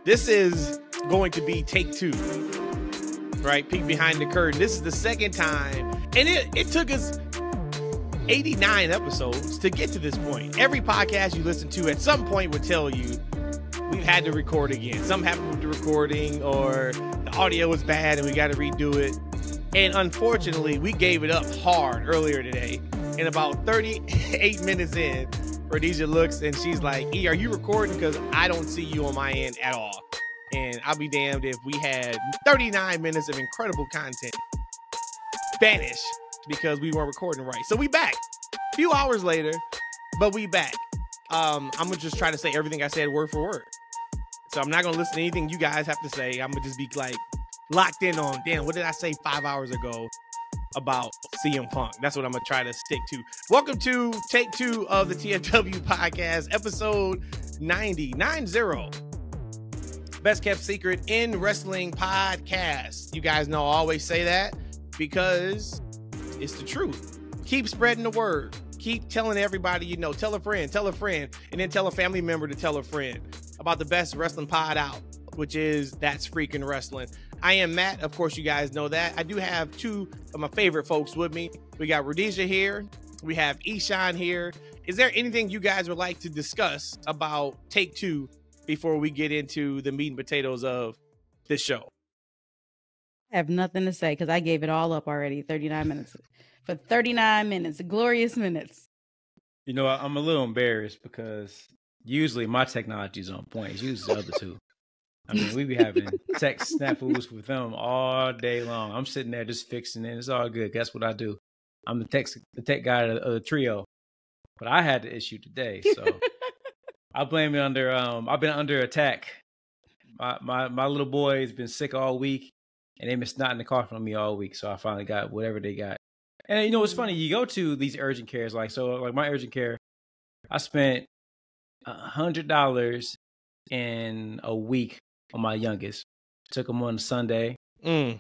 This is going to be take 2, right? Peek behind the curtain. This is the second time, and it took us 89 episodes to get to this point. Every podcast you listen to at some point would tell you we've had to record again. Something happened with the recording, or the audio was bad and we got to redo it. And unfortunately, we gave it up hard earlier today. And about 38 minutes in, Rhodesia looks and she's like, E, are you recording? Because I don't see you on my end at all. And I'll be damned if we had 39 minutes of incredible content vanish because we weren't recording right. So we back. A few hours later, but we back. I'm going to just try to say everything I said word for word. So I'm not going to listen to anything you guys have to say. I'm going to just be like locked in on, damn, what did I say 5 hours ago about CM Punk? That's what I'm going to try to stick to. Welcome to Take 2 of the TFW podcast, episode 90. Best kept secret in wrestling podcast. You guys know I always say that because it's the truth. Keep spreading the word. Keep telling everybody you know. Tell a friend, and then tell a family member to tell a friend about the best wrestling pod out, which is That's Freaking Wrestling. I am Matt. Of course, you guys know that. I do have two of my favorite folks with me. We got Rhodesia here. We have Eshaun here. Is there anything you guys would like to discuss about Take 2 before we get into the meat and potatoes of this show? I have nothing to say because I gave it all up already. 39 minutes. For 39 minutes, glorious minutes. You know, I'm a little embarrassed because usually my technology is on point. It's usually the other two. I mean, we be having tech snafus with them all day long. I'm sitting there just fixing it. It's all good. That's what I do. I'm the tech guy of the trio. But I had the issue today, so I blame it under. I've been under attack. My little boy has been sick all week, and they've been snotting the coffin on me all week. So I finally got whatever they got. And you know what's funny? You go to these urgent cares, like my urgent care. I spent $100 in a week on my youngest. Took him on Sunday. Had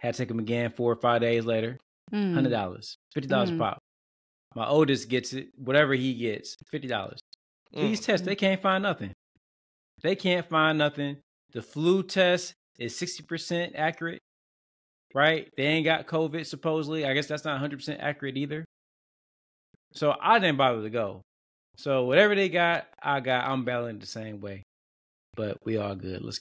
to take him again 4 or 5 days later. $100, $50 a pop. My oldest gets it, whatever he gets, $50. These tests, they can't find nothing. They can't find nothing. The flu test is 60% accurate, right? They ain't got COVID, supposedly. I guess that's not 100% accurate either. So I didn't bother to go. So whatever they got, I'm battling the same way. But we all good. Let's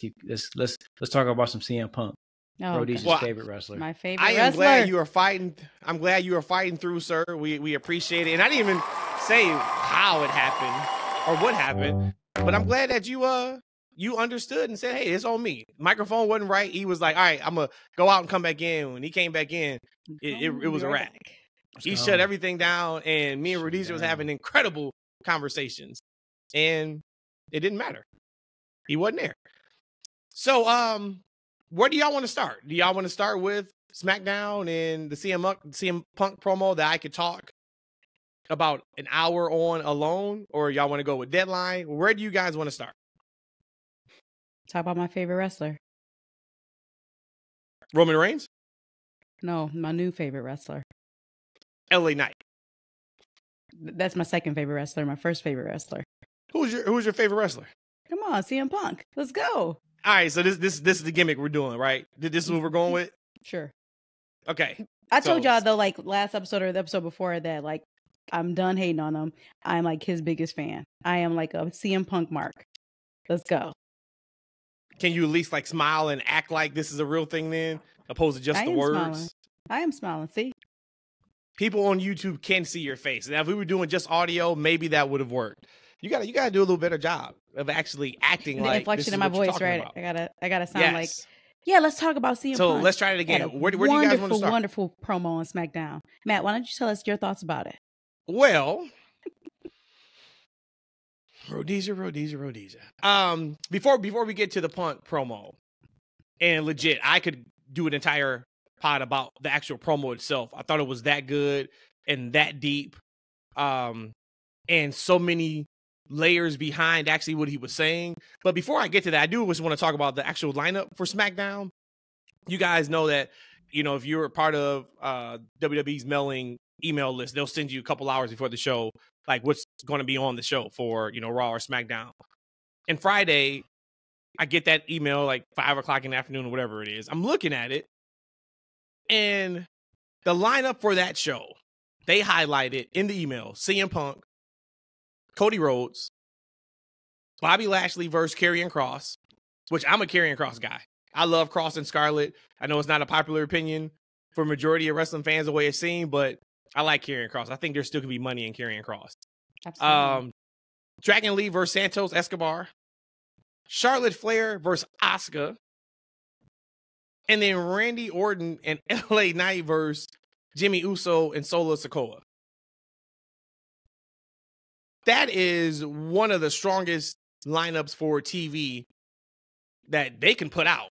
talk about some CM Punk. Rhodesia's favorite wrestler. My favorite wrestler. I am glad you are fighting. I'm glad you are fighting through, sir. We appreciate it. And I didn't even say how it happened or what happened. But I'm glad that you understood and said, hey, it's on me. Microphone wasn't right. He was like, all right, I'm going to go out and come back in. When he came back in, it was a wrap. He shut everything down, and me and Rhodesia was having incredible conversations. And it didn't matter. He wasn't there. So, where do y'all want to start? Do y'all want to start with SmackDown and the CM Punk promo that I could talk about an hour on alone? Or y'all want to go with Deadline? Where do you guys want to start? Talk about my favorite wrestler. Roman Reigns? No, my new favorite wrestler. LA Knight. That's my second favorite wrestler. My first favorite wrestler. Who's your favorite wrestler? Come on, CM Punk. Let's go. All right, so this is the gimmick we're doing, right? This is what we're going with? Sure. Okay. I told y'all though, like last episode or the episode before that, like I'm done hating on him. I'm like his biggest fan. I am like a CM Punk mark. Let's go. Can you at least like smile and act like this is a real thing then, opposed to just the words? Smiling. I am smiling. See? People on YouTube can see your face. Now, if we were doing just audio, maybe that would have worked. You gotta do a little better job of actually acting the like inflection in my voice, right? About. I gotta sound like, yeah. Let's talk about CM Punk. So let's try it again. Where do you guys want to start? Wonderful promo on SmackDown. Matt, why don't you tell us your thoughts about it? Well, Rhodesia. Before we get to the Punk promo, and legit, I could do an entire pod about the actual promo itself. I thought it was that good and that deep, and so many layers behind actually what he was saying. But before I get to that, I do just want to talk about the actual lineup for SmackDown. You guys know that, if you're a part of WWE's mailing email list, they'll send you a couple hours before the show, like what's going to be on the show for, Raw or SmackDown. And Friday, I get that email like 5 o'clock in the afternoon or whatever it is. I'm looking at it, and the lineup for that show, they highlighted in the email CM Punk, Cody Rhodes, Bobby Lashley versus Karrion Kross, which I'm a Karrion Kross guy. I love Kross and Scarlett. I know it's not a popular opinion for a majority of wrestling fans the way it's seen, but I like Karrion Kross. I think there still could be money in Karrion Kross. Absolutely. Dragon Lee versus Santos Escobar, Charlotte Flair versus Asuka, and then Randy Orton and LA Knight versus Jimmy Uso and Solo Sikoa. That is one of the strongest lineups for TV that they can put out.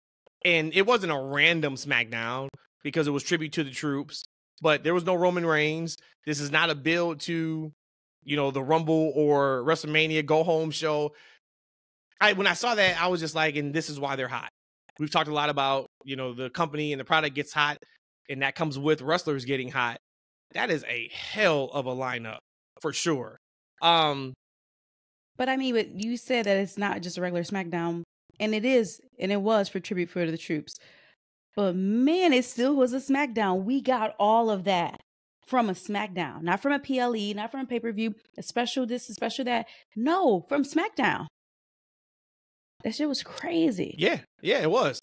And it wasn't a random SmackDown because it was tribute to the troops, but there was no Roman Reigns. This is not a build to, the Rumble or WrestleMania go-home show. When I saw that, I was just like, and this is why they're hot. We've talked a lot about, the company and the product gets hot, and that comes with wrestlers getting hot. That is a hell of a lineup for sure. But I mean, but you said that it's not just a regular SmackDown, and it is, and it was for tribute for the troops. But man, it still was a SmackDown. We got all of that from a SmackDown, not from a PLE, not from a pay-per-view, a special this, a special that. No, from SmackDown. That shit was crazy. Yeah, it was.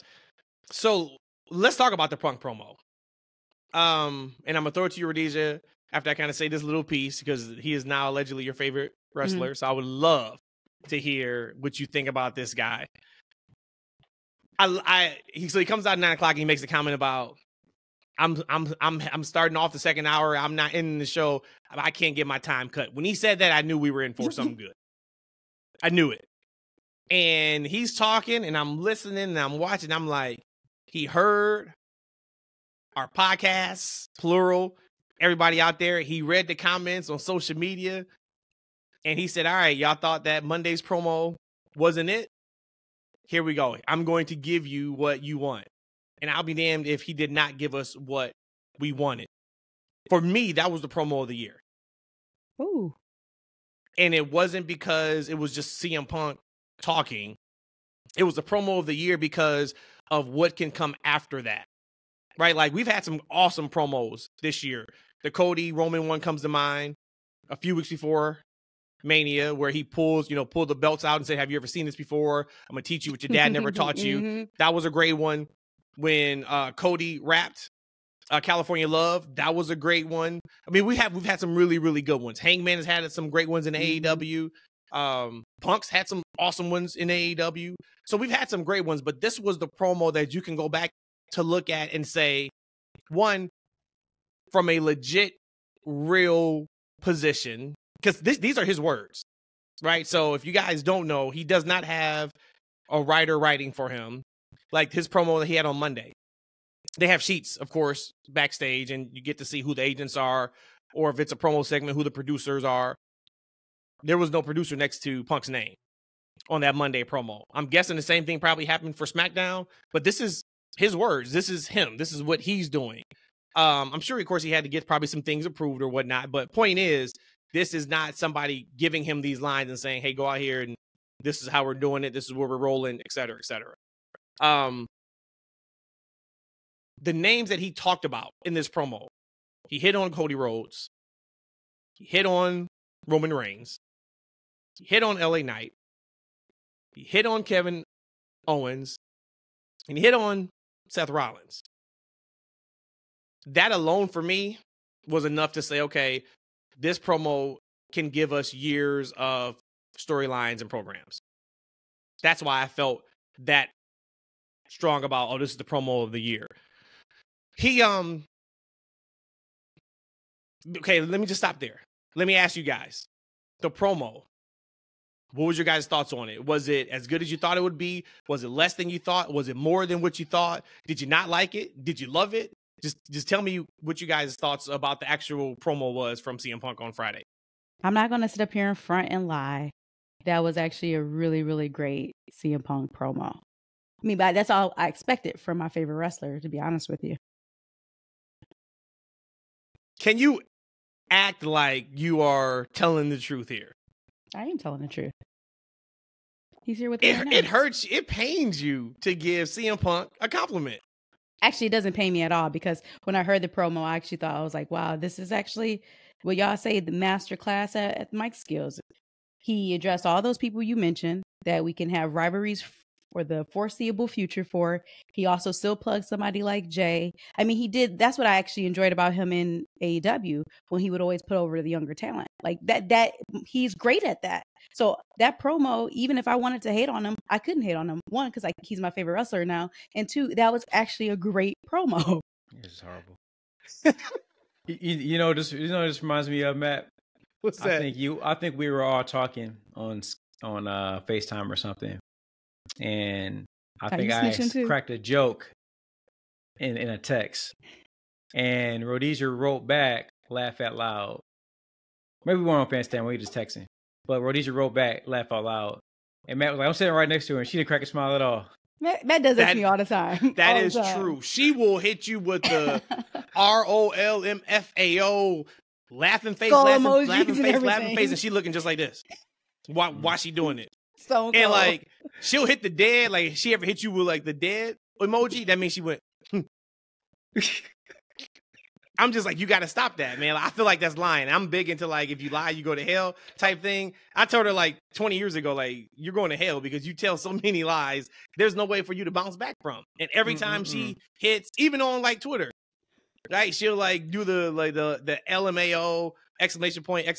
So let's talk about the Punk promo. And I'm gonna throw it to you, Rhodesia, after I kind of say this little piece, because he is now allegedly your favorite wrestler. So I would love to hear what you think about this guy. So he comes out at 9 o'clock and he makes a comment about I'm starting off the second hour. I'm not ending the show. I can't get my time cut. When he said that, I knew we were in for something good. I knew it. And he's talking and I'm listening and I'm watching. I'm like, he heard our podcasts, plural, everybody out there. He read the comments on social media and he said, all right, y'all thought that Monday's promo wasn't it? Here we go. I'm going to give you what you want. And I'll be damned if he did not give us what we wanted. For me, that was the promo of the year. Ooh. And it wasn't because it was just CM Punk talking. It was the promo of the year because of what can come after that. Right? Like, we've had some awesome promos this year. The Cody Roman one comes to mind a few weeks before Mania, where he pulled the belts out and said, have you ever seen this before? I'm going to teach you what your dad never taught you. That was a great one. When Cody rapped California Love, that was a great one. I mean, we've had some really, really good ones. Hangman has had some great ones in AEW. Punk's had some awesome ones in AEW. So we've had some great ones, but this was the promo that you can go back to look at and say, one, from a legit, real position, because these are his words, right? So if you guys don't know, he does not have a writer writing for him. Like his promo that he had on Monday. They have sheets, of course, backstage, and you get to see who the agents are, or if it's a promo segment, who the producers are. There was no producer next to Punk's name on that Monday promo. I'm guessing the same thing probably happened for SmackDown, but this is his words. This is him. This is what he's doing. I'm sure, of course, he had to get probably some things approved or whatnot, but point is, this is not somebody giving him these lines and saying, hey, go out here and this is how we're doing it. This is where we're rolling, et cetera, et cetera. The names that he talked about in this promo, he hit on Cody Rhodes, he hit on Roman Reigns, he hit on LA Knight, he hit on Kevin Owens, and he hit on Seth Rollins. That alone for me was enough to say, okay, this promo can give us years of storylines and programs. That's why I felt that strong about, oh, this is the promo of the year. Okay, let me just stop there. Let me ask you guys, the promo, what was your guys' thoughts on it? Was it as good as you thought it would be? Was it less than you thought? Was it more than what you thought? Did you not like it? Did you love it? Just tell me what you guys' thoughts about the actual promo was from CM Punk on Friday. I'm not going to sit up here in front and lie. That was actually a really, really great CM Punk promo. I mean, but that's all I expected from my favorite wrestler, to be honest with you. Can you act like you are telling the truth here? I am telling the truth. He's here with me right now. It hurts. It pains you to give CM Punk a compliment. Actually, it doesn't pain me at all because when I heard the promo, I actually thought, I was like, wow, this is actually what y'all say, the master class at Mike Skills. He addressed all those people you mentioned that we can have rivalries for the foreseeable future for. He also still plugged somebody like Jay. I mean, he did. That's what I actually enjoyed about him in AEW, when he would always put over the younger talent like that he's great at that. So that promo, even if I wanted to hate on him, I couldn't hate on him. One, because he's my favorite wrestler now. And two, that was actually a great promo. It's horrible. This reminds me of, Matt. What's that? I think we were all talking on FaceTime or something, and I think I cracked a joke in a text, and Rhodesia wrote back, "Laugh out loud." Maybe we weren't on FaceTime, we were just texting, but Rhodesia wrote back, "Laugh out loud," and Matt was like, "I'm sitting right next to her," and she didn't crack a smile at all. Matt does that to me all the time. That is true. She will hit you with the ROLMFAO laughing face, laughing face, and she looking just like this. Why she doing it? So and like she'll hit the dead. Like she ever hit you with like the dead emoji? That means she went. I'm just like, you got to stop that, man. Like, I feel like that's lying. I'm big into like, if you lie, you go to hell type thing. I told her like 20 years ago, like, you're going to hell because you tell so many lies. There's no way for you to bounce back from. And every time she hits, even on like Twitter, right? She'll like do the LMAO exclamation point.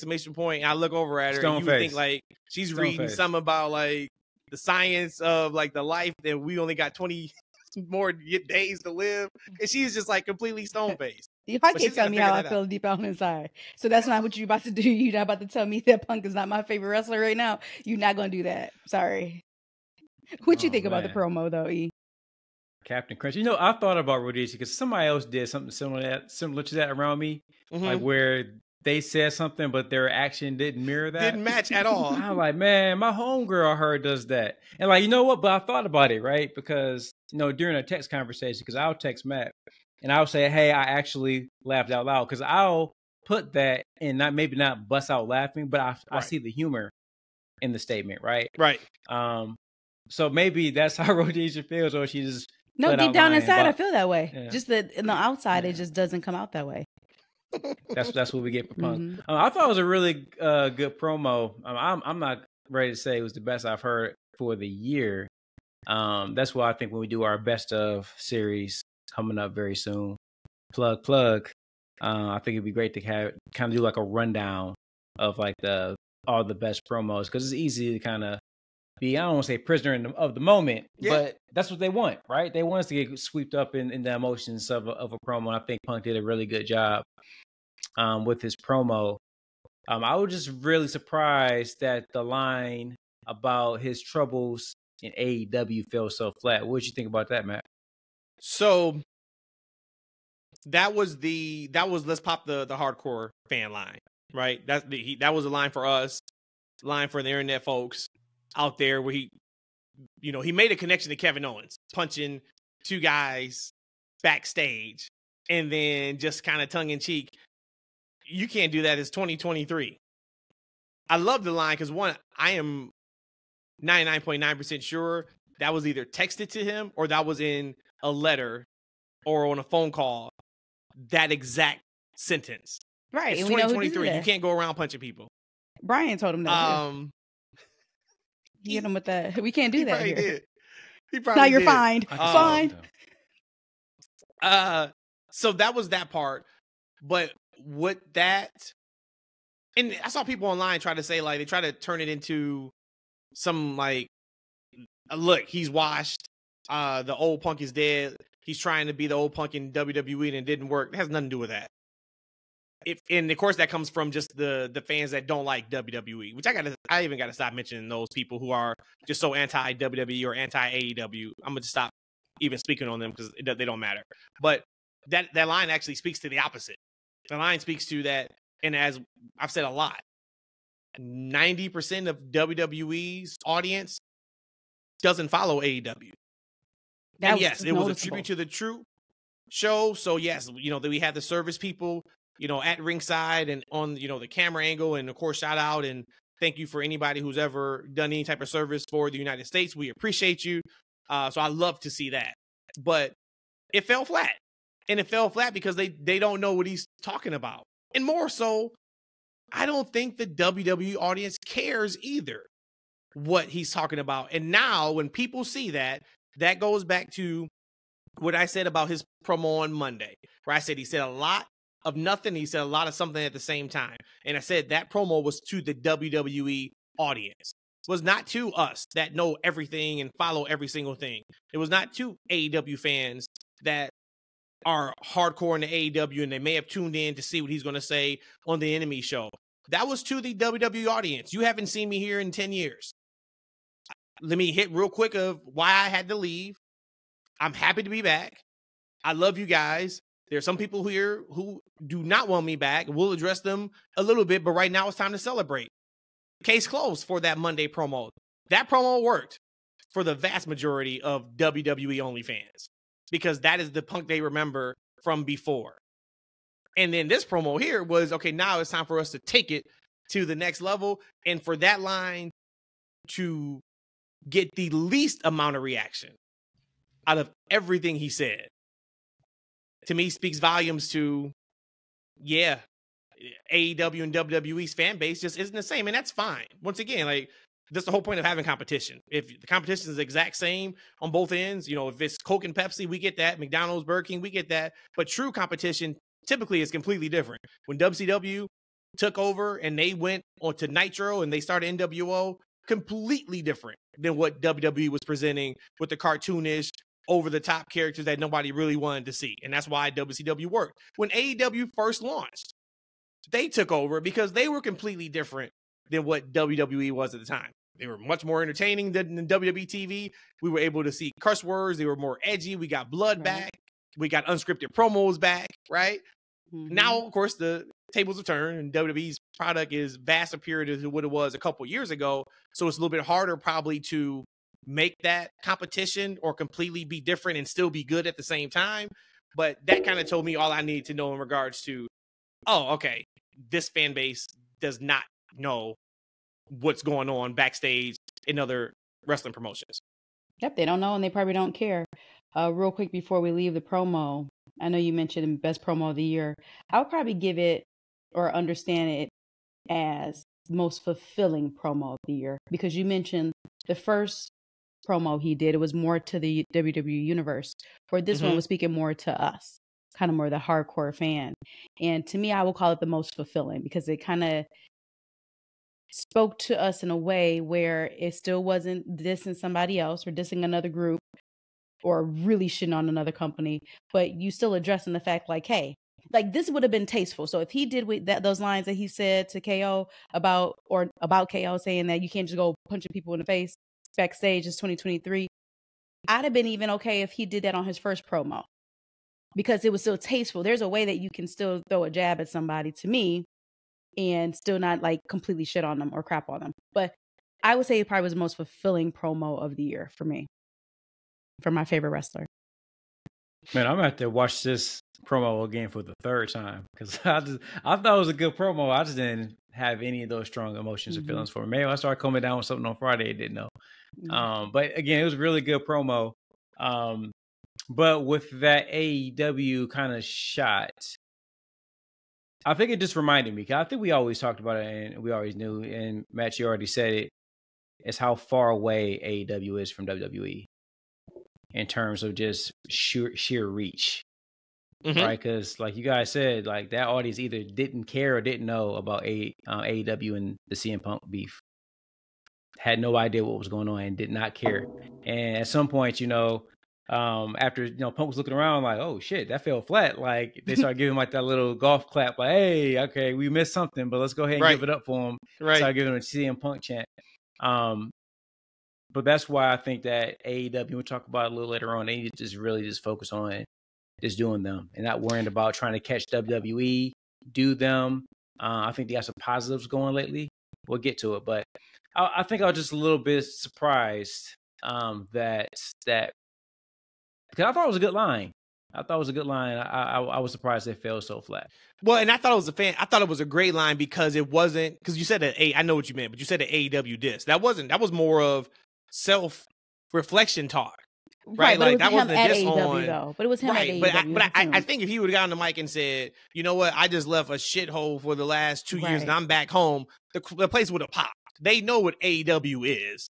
And I look over at her and you would think like she's reading something about like the science of like the life that we only got 20 more days to live. And she's just like completely stone faced. You can't tell me how I feel deep down inside. So that's not what you're about to do. You're not about to tell me that Punk is not my favorite wrestler right now. You're not going to do that. Sorry. What you think about the promo though, E? Captain Crunch. I thought about Rhodesia because somebody else did something similar to that around me, like where they said something, but their action didn't mirror that. Didn't match at all. I'm like, man, my homegirl I heard does that. And like, you know what? But I thought about it, right? Because, during a text conversation, because I'll text Matt and I'll say, hey, I actually laughed out loud. Because I'll put that and maybe not bust out laughing, but I see the humor in the statement, right? Right. So maybe that's how Rhodesia feels, or she just no, deep down inside, I feel that way. Yeah. Just that in the outside, it just doesn't come out that way. That's what we get for Punk. I thought it was a really good promo. I'm not ready to say it was the best I've heard for the year. That's why I think when we do our best of series coming up very soon, plug. I think it'd be great to kind of do like a rundown of like all the best promos, because it's easy to kind of be, I don't want to say prisoner of the moment, but that's what they want, right? They want us to get swept up in the emotions of a promo. And I think Punk did a really good job with his promo. I was just really surprised that the line about his troubles in AEW fell so flat. What did you think about that, Matt? So that was let's pop the hardcore fan line, right? That was a line for us, line for the internet folks out there, where he made a connection to Kevin Owens punching two guys backstage, and then just kind of tongue in cheek, you can't do that. It's 2023. I love the line because, one, I am 99.9% sure that was either texted to him or that was in a letter or on a phone call. That exact sentence. Right. It's and 2023. You can't go around punching people. Brian told him that. He hit him with that. We can't do that here. Did. He probably now you're did. fined. Fine. So that was that part. But with that, and I saw people online try to say, like, they try to turn it into some like, look, he's washed. The old Punk is dead. He's trying to be the old Punk in WWE and it didn't work. It has nothing to do with that. And of course that comes from just the fans that don't like WWE, which I even got to stop mentioning those people who are just so anti WWE or anti AEW. I'm going to stop even speaking on them because they don't matter. But that line actually speaks to the opposite. The line speaks to that. And as I've said a lot, 90% of WWE's audience doesn't follow AEW. And yes, it was a tribute to the True show. So yes, we had the service people, at ringside and on, the camera angle, and of course shout out and Thank you for anybody who's ever done any type of service for the United States. We appreciate you. So I love to see that. But it fell flat. And it fell flat because they don't know what he's talking about. And more so, I don't think the WWE audience cares either what he's talking about. And now when people see that, that goes back to what I said about his promo on Monday, where I said he said a lot of nothing. He said a lot of something at the same time. And I said that promo was to the WWE audience. It was not to us that know everything and follow every single thing. It was not to AEW fans that are hardcore in the AEW and they may have tuned in to see what he's going to say on the Enemy show. That was to the WWE audience. You haven't seen me here in 10 years. Let me hit real quick of why I had to leave. I'm happy to be back. I love you guys. There are some people here who do not want me back. We'll address them a little bit, but right now it's time to celebrate. Case closed for that Monday promo. That promo worked for the vast majority of WWE only fans because that is the Punk they remember from before. And then this promo here was, okay, now it's time for us to take it to the next level. And for that line to get the least amount of reaction out of everything he said, to me speaks volumes to, yeah, AEW and WWE's fan base just isn't the same. And that's fine. Once again, like, that's the whole point of having competition. If the competition is the exact same on both ends, you know, if it's Coke and Pepsi, we get that. McDonald's, Burger King, we get that. But true competition typically is completely different. When WCW took over and they went onto Nitro and they started NWO, completely different than what WWE was presenting with the cartoonish, over-the-top characters that nobody really wanted to see. And that's why WCW worked. When AEW first launched, they took over because they were completely different than what WWE was at the time. They were much more entertaining than WWE TV. We were able to see curse words. They were more edgy. We got blood back. We got unscripted promos back, right? Mm-hmm. Now, of course, the tables have turned and WWE's product is vast superior to what it was a couple years ago. So it's a little bit harder probably to make that competition or completely be different and still be good at the same time. But that kind of told me all I needed to know in regards to, oh, okay, this fan base does not know what's going on backstage in other wrestling promotions. Yep, they don't know and they probably don't care. Real quick before we leave the promo, I know you mentioned best promo of the year. I would probably give it or understand it as most fulfilling promo of the year because you mentioned the first promo he did, it was more to the WWE universe. For this one was speaking more to us, kind of more the hardcore fan. And to me, I will call it the most fulfilling because it kind of spoke to us in a way where it still wasn't dissing somebody else or dissing another group or really shitting on another company, but you still addressing the fact like, hey, like this would have been tasteful. So if he did with that, those lines that he said to KO about KO saying that you can't just go punching people in the face backstage, it's 2023, I'd have been even okay if he did that on his first promo because it was still tasteful. There's a way that you can still throw a jab at somebody, to me, and still not like completely shit on them or crap on them. But I would say it probably was the most fulfilling promo of the year for me, for my favorite wrestler. Man, I'm gonna have to watch this promo again for the third time because I thought it was a good promo. I just didn't have any of those strong emotions or feelings for it. Maybe I started coming down with something on Friday I didn't know. But again, it was a really good promo. But with that AEW kind of shot, I think it just reminded me, because I think we always talked about it and we always knew, and Matt, you already said it, is how far away AEW is from WWE in terms of just sheer reach. Right? Because like you guys said, like that audience either didn't care or didn't know about AEW and the CM Punk beef. Had no idea what was going on and did not care. And at some point, after Punk was looking around like, oh shit, that fell flat. Like they started giving like that little golf clap, like, hey, okay, we missed something, but let's go ahead and give it up for him. Right. Started giving him a CM Punk chant. But that's why I think that AEW, we'll talk about it a little later on, they need to just really just focus on just doing them and not worrying about trying to catch WWE, do them. I think they got some positives going lately. We'll get to it, but I think I was just a little bit surprised that because I thought it was a good line. I thought it was a good line. I was surprised it fell so flat. Well, and I thought it was a great line because it wasn't, because you said that I know what you meant, but you said the AEW diss. That was more of self-reflection talk. Right, like that wasn't a diss AEW, though. But it was him at AEW. But I think if he would have gotten the mic and said, you know what, I just left a shithole for the last 2 years and I'm back home, the place would have popped. They know what AEW is.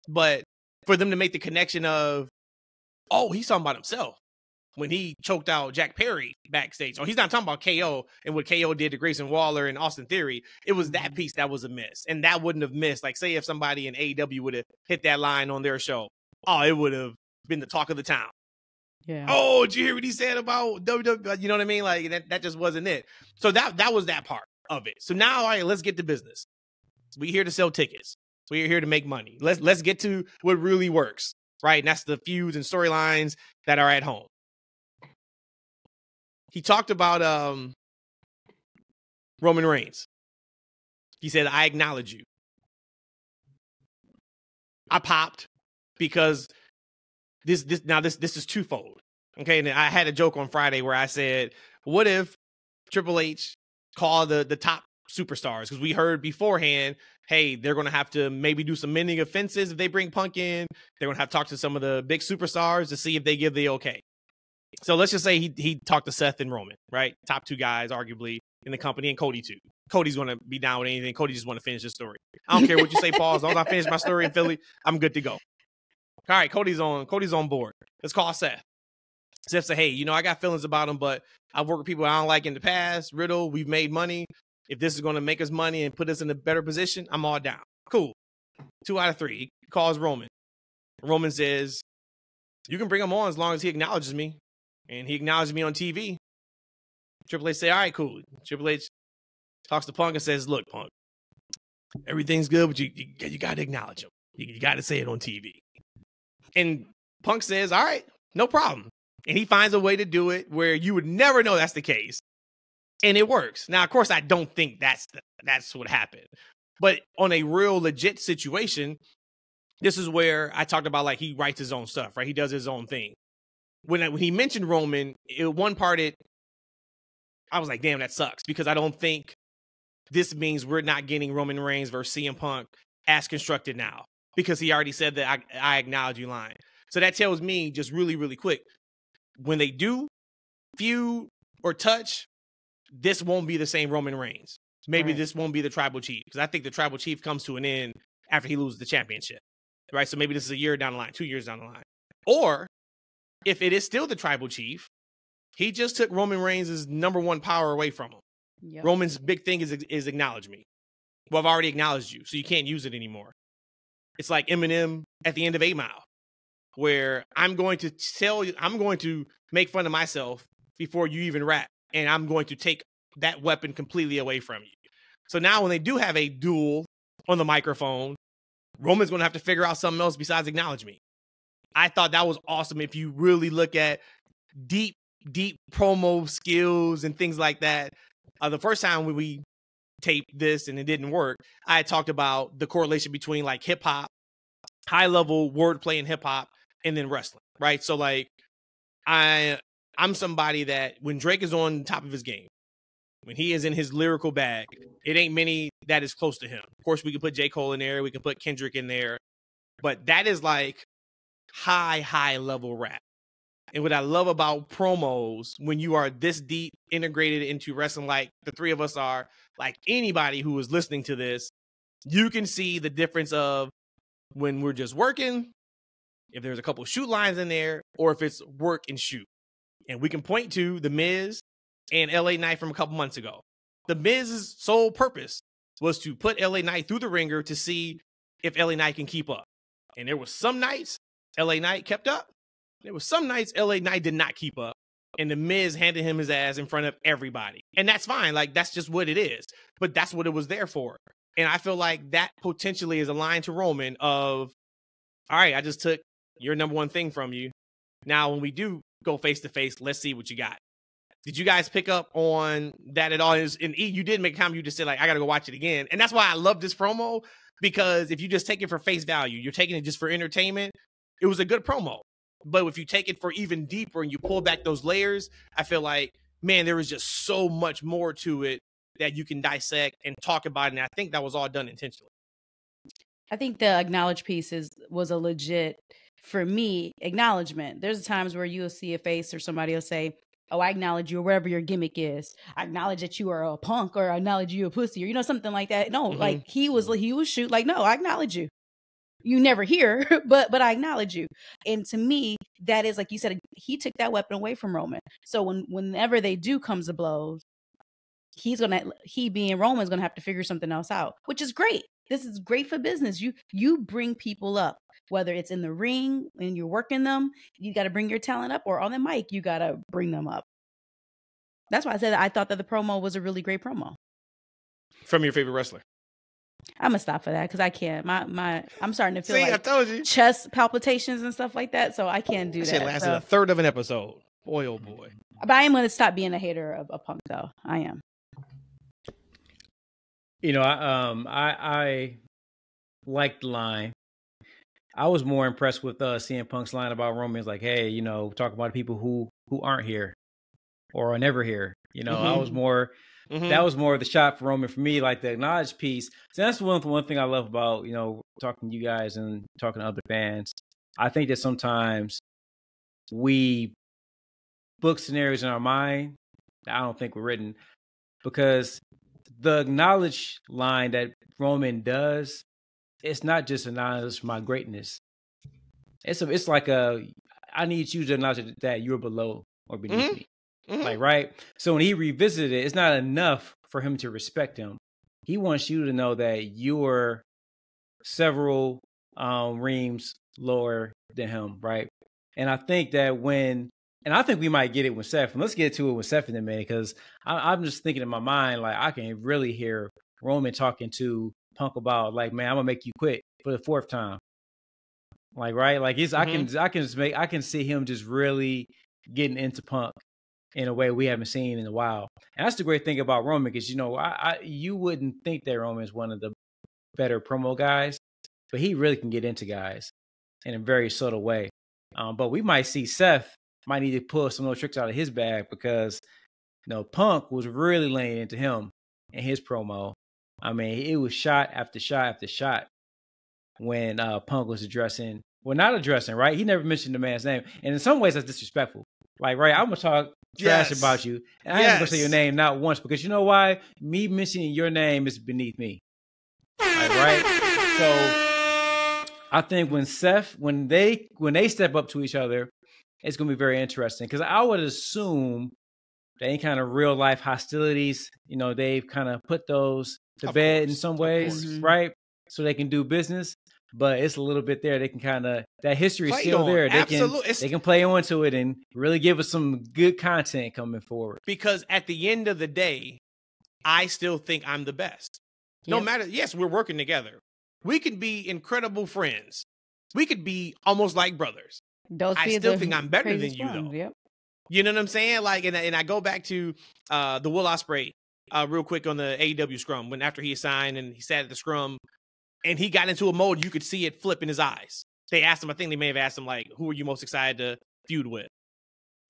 But for them to make the connection of, oh, he's talking about himself when he choked out Jack Perry backstage. Oh, he's not talking about KO and what KO did to Grayson Waller and Austin Theory. It was that piece that was a miss. And that wouldn't have missed. Like, say if somebody in AEW would have hit that line on their show, oh, it would have been the talk of the town. Yeah. Oh, did you hear what he said about WWE? You know what I mean? Like that just wasn't it. So that was that part of it. So now, all right, let's get to business. We're here to sell tickets. We're here to make money. Let's get to what really works, right? And that's the feuds and storylines that are at home. He talked about Roman Reigns. He said, "I acknowledge you." I popped because this is twofold. Okay, and I had a joke on Friday where I said, what if Triple H called the top superstars? Because we heard beforehand, hey, they're going to have to maybe do some mending of fences if they bring Punk in. They're going to have to talk to some of the big superstars to see if they give the okay. So let's just say he talked to Seth and Roman, right? Top two guys, arguably, in the company, and Cody too. Cody's going to be down with anything. Cody just want to finish his story. I don't care what you say, Paul. As long as I finish my story in Philly, I'm good to go. All right, Cody's on board. Let's call Seth. Seth said, hey, I got feelings about him, but I've worked with people I don't like in the past. Riddle, we've made money. If this is going to make us money and put us in a better position, I'm all down. Cool. 2 out of 3. He calls Roman. Roman says, you can bring him on as long as he acknowledges me. And he acknowledged me on TV. Triple H said, all right, cool. Triple H talks to Punk and says, look, Punk, everything's good, but you got to acknowledge him. You got to say it on TV. And Punk says, all right, no problem. And he finds a way to do it where you would never know that's the case. And it works. Now, of course, I don't think that's what happened. But on a real legit situation, this is where I talked about, like, he writes his own stuff, right? He does his own thing. When he mentioned Roman, one part I was like, damn, that sucks. Because I don't think this means we're not getting Roman Reigns versus CM Punk as constructed now. Because he already said that I acknowledge you line. So that tells me just really, really quick, when they do feud or touch, this won't be the same Roman Reigns. Maybe This won't be the Tribal Chief. Because I think the Tribal Chief comes to an end after he loses the championship. Right? So maybe this is a year down the line, 2 years down the line. Or if it is still the Tribal Chief, he just took Roman Reigns' number one power away from him. Yep. Roman's big thing is acknowledge me. Well, I've already acknowledged you, so you can't use it anymore. It's like Eminem at the end of 8 Mile, where I'm going to make fun of myself before you even rap, and I'm going to take that weapon completely away from you. So now when they do have a duel on the microphone, Roman's going to have to figure out something else besides acknowledge me. I thought that was awesome if you really look at deep promo skills and things like that. The first time when we taped this and it didn't work, I had talked about the correlation between like hip hop, high level wordplay in hip hop, and then wrestling, right? So like I'm somebody that when Drake is on top of his game, when he is in his lyrical bag, it ain't many that is close to him. Of course, we can put J. Cole in there, we can put Kendrick in there, but that is like high level rap. And what I love about promos, when you are this deep integrated into wrestling, like the three of us are, like anybody who is listening to this, you can see the difference of when we're just working, if there's a couple of shoot lines in there, or if it's work and shoot. And we can point to The Miz and LA Knight from a couple months ago. The Miz's sole purpose was to put LA Knight through the ringer to see if LA Knight can keep up. And there was some nights LA Knight kept up. There was some nights LA Knight did not keep up, and The Miz handed him his ass in front of everybody. And that's fine. Like, that's just what it is. But that's what it was there for. And I feel like that potentially is a line to Roman of, all right, I just took your number one thing from you. Now, when we do go face to face, let's see what you got. Did you guys pick up on that at all? And you did make a comment. You just said, like, I got to go watch it again. And that's why I love this promo, because if you just take it for face value, you're taking it just for entertainment. It was a good promo. But if you take it for even deeper and you pull back those layers, I feel like, man, there is just so much more to it that you can dissect and talk about. And I think that was all done intentionally. I think the acknowledge piece was a legit, for me, acknowledgement. There's times where you'll see a face or somebody will say, oh, I acknowledge you, or whatever your gimmick is. I acknowledge that you are a punk, or I acknowledge you a pussy, or, something like that. No, like he was shoot like, no, I acknowledge you. You never hear, but I acknowledge you. And to me, that is, like you said, he took that weapon away from Roman. So whenever they do comes to blows, he being Roman's gonna have to figure something else out, which is great. This is great for business. You bring people up, whether it's in the ring and you're working them, you got to bring your talent up, or on the mic, you got to bring them up. That's why I said I thought that the promo was a really great promo. From your favorite wrestler? I'm gonna stop for that because I can't. I'm starting to feel like I told you. Chest palpitations and stuff like that, so I can't do that. Shit lasted a third of an episode. Boy, oh boy. But I am gonna stop being a hater of Punk, though. I am. I liked the line. I was more impressed with CM Punk's line about Roman's like, hey, talk about people who aren't here or are never here. I was more, that was more of the shot for Roman for me, like the acknowledge piece. So that's one thing I love about, talking to you guys and talking to other fans. I think that sometimes we book scenarios in our mind that I don't think were written, because the acknowledge line that Roman does, it's not just acknowledge my greatness. It's like I need you to acknowledge that you're below or beneath me. Like, right? So when he revisited it, it's not enough for him to respect him. He wants you to know that you're several reams lower than him, right? And I think that I think we might get it with Seth. And let's get to it with Seth in a minute, because I'm just thinking in my mind, like, I can really hear Roman talking to Punk about, like, man, I'm gonna make you quit for the fourth time. Like, right? Like, I can see him just really getting into Punk in a way we haven't seen in a while. And that's the great thing about Roman, because you wouldn't think that Roman is one of the better promo guys, but he really can get into guys in a very subtle way. But we might see Seth might need to pull some of those tricks out of his bag, because Punk was really laying into him in his promo. I mean, it was shot after shot after shot when Punk was not addressing, right? He never mentioned the man's name. And in some ways, that's disrespectful. Like, right, I'm going to talk trash about you, and I ain't going to say your name not once, because you know why? Me mentioning your name is beneath me. Like, right? So I think when they step up to each other, it's going to be very interesting, because I would assume that any kind of real life hostilities, they've kind of put those to bed in some ways, right? So they can do business, but it's a little bit there. They can kind of, that history is still there. They can play onto it and really give us some good content coming forward. Because at the end of the day, I still think I'm the best. No matter, yes, we're working together. We could be incredible friends. We could be almost like brothers. I still think I'm better than you, though. Yep. You know what I'm saying? Like, and I go back to the Will Ospreay real quick on the AEW scrum, when after he signed and he sat at the scrum and he got into a mode, you could see it flip in his eyes. They asked him, I think they may have asked him, like, who are you most excited to feud with?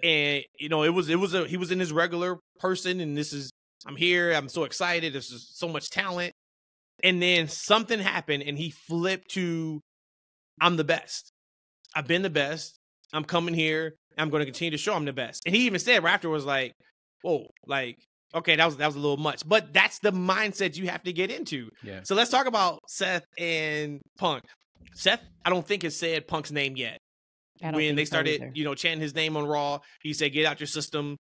And he was in his regular person, and I'm here, I'm so excited, there's just so much talent. And then something happened and he flipped to, I'm the best. I've been the best. I'm coming here. I'm going to continue to show I'm the best. And he even said right afterwards, like, whoa, like, okay, that was a little much. But that's the mindset you have to get into. Yeah. So let's talk about Seth and Punk. Seth, I don't think has said Punk's name yet. When they started, chanting his name on Raw, he said, get out your system.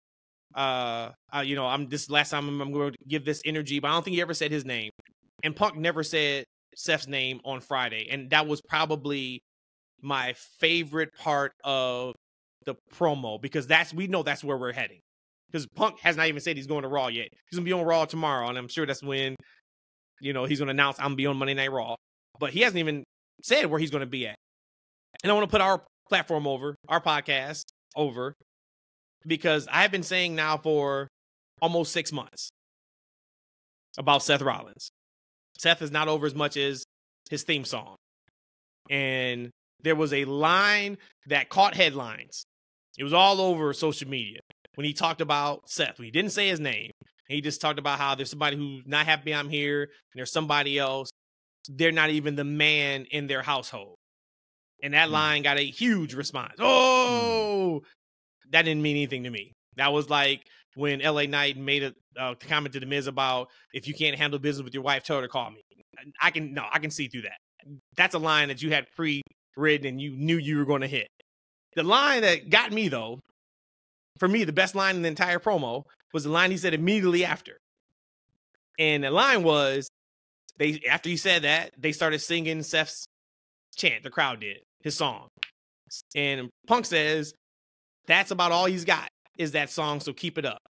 This last time I'm going to give this energy, but I don't think he ever said his name. And Punk never said Seth's name on Friday. And that was probably my favorite part of the promo, because we know that's where we're heading. Because Punk has not even said he's going to Raw yet. He's going to be on Raw tomorrow, and I'm sure that's when, he's going to announce I'm going to be on Monday Night Raw. But he hasn't even said where he's going to be at. And I want to put our platform over, our podcast over, because I've been saying now for almost 6 months about Seth Rollins. Seth is not over as much as his theme song. And there was a line that caught headlines. It was all over social media when he talked about Seth. He didn't say his name. He just talked about how there's somebody who's not happy I'm here, and there's somebody else. They're not even the man in their household. And that line got a huge response. Oh, that didn't mean anything to me. That was like when LA Knight made a comment to The Miz about, if you can't handle business with your wife, tell her to call me. I can see through that. That's a line that you had pre-written and you knew you were going to hit. The line that got me, though, for me, the best line in the entire promo was the line he said immediately after. And the line was, after he said that, they started singing Seth's chant. The crowd did, his song. And Punk says, that's about all he's got is that song, so keep it up.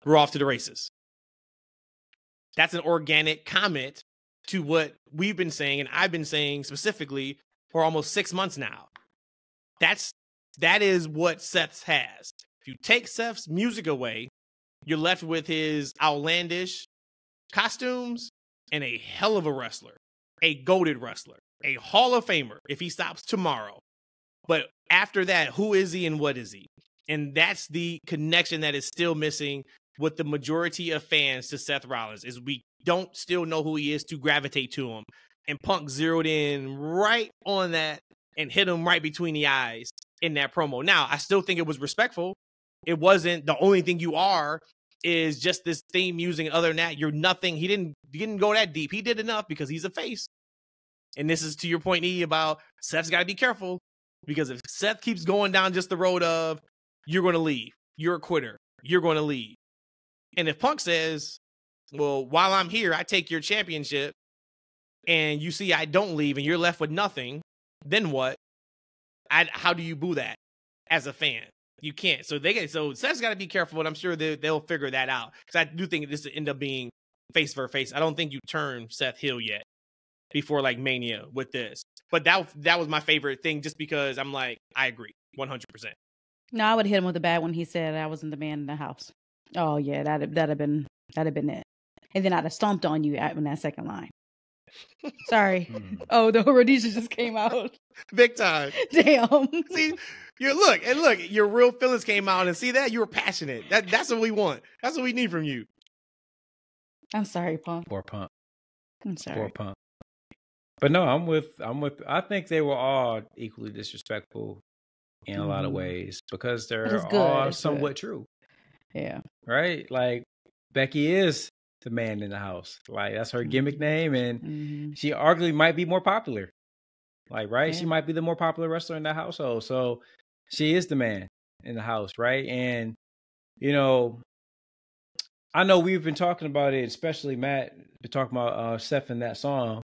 We're off to the races. That's an organic comment to what we've been saying, and I've been saying specifically for almost 6 months now. That is what Seth has. If you take Seth's music away, you're left with his outlandish costumes and a hell of a wrestler, a goated wrestler, a Hall of Famer if he stops tomorrow. But after that, who is he and what is he? And that's the connection that is still missing with the majority of fans to Seth Rollins, is we don't still know who he is to gravitate to him. And Punk zeroed in right on that and hit him right between the eyes in that promo. Now, I still think it was respectful. It wasn't the only thing you are is just this theme music. Other than that, you're nothing. He didn't go that deep. He did enough because he's a face. And this is to your point, E, about Seth's got to be careful, because if Seth keeps going down just the road of, you're going to leave, you're a quitter, you're going to leave. And if Punk says, well, while I'm here, I take your championship, and you see I don't leave and you're left with nothing, then what? How do you boo that as a fan? You can't. So Seth's got to be careful, but I'm sure they'll figure that out. Because I do think this will end up being face for face. I don't think you turn Seth heel yet before like Mania with this. But that was my favorite thing, just because I'm like, I agree 100%. No, I would hit him with the bad when he said I wasn't the man in the house. Oh yeah, that'd have been it. And then I'd have stomped on you in that second line. Sorry. Oh, the Rhodesia just came out. Big time. Damn. See, look, your real feelings came out, and see that you were passionate. That's what we want. That's what we need from you. I'm sorry, Punk. Poor Punk. I'm sorry. Poor Punk. But no, I'm with. I think they were all equally disrespectful in a lot of ways, because they're all somewhat true. Yeah. Right? Like, Becky is the man in the house. Like, that's her gimmick name, and she arguably might be more popular. Like, right? Yeah. She might be the more popular wrestler in that household. So she is the man in the house, right? And, you know, I know we've been talking about it, especially Matt, been talking about Seth in that song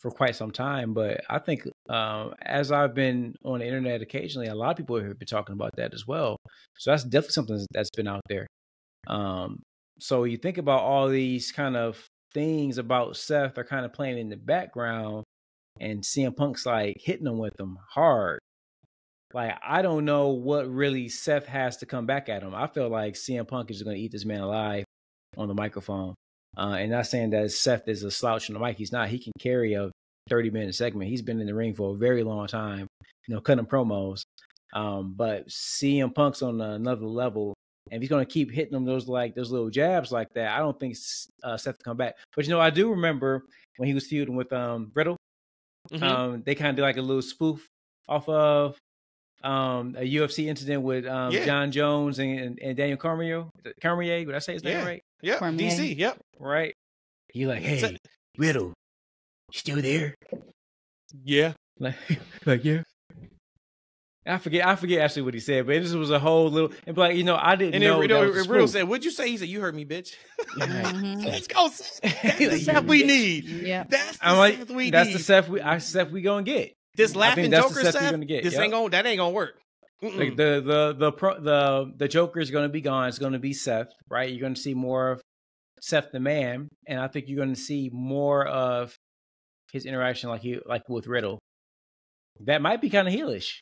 for quite some time. But I think as I've been on the internet occasionally, a lot of people have been talking about that as well. So that's definitely something that's been out there. So you think about all these kind of things about Seth are kind of playing in the background, and CM Punk's like hitting them with them hard. Like, I don't know what really Seth has to come back at him. I feel like CM Punk is just going to eat this man alive on the microphone. And not saying that Seth is a slouch on the mic. He's not. He can carry a 30-minute segment. He's been in the ring for a very long time, cutting promos. But CM Punk's on another level. And if he's going to keep hitting them those little jabs like that, I don't think Seth will come back. But, I do remember when he was feuding with Riddle, they kind of did like a little spoof off of a UFC incident with John Jones and Daniel Cormier. Did I say his name right? Yeah, DC, yep. Right. He like, hey, Riddle, you still there? Yeah. Like yeah. I forget actually what he said, but this was a whole little, and like, I didn't know. And Riddle said, "What'd you say?" He said, "You heard me, bitch." Let's go. That's the Seth we need. Yeah, that's the Seth we need. That's the Seth we gonna get. This laughing Joker Seth, this ain't gonna work. Like the Joker is gonna be gone. It's gonna be Seth, right? You're gonna see more of Seth the man, and I think you're gonna see more of his interaction like with Riddle. That might be kind of heelish.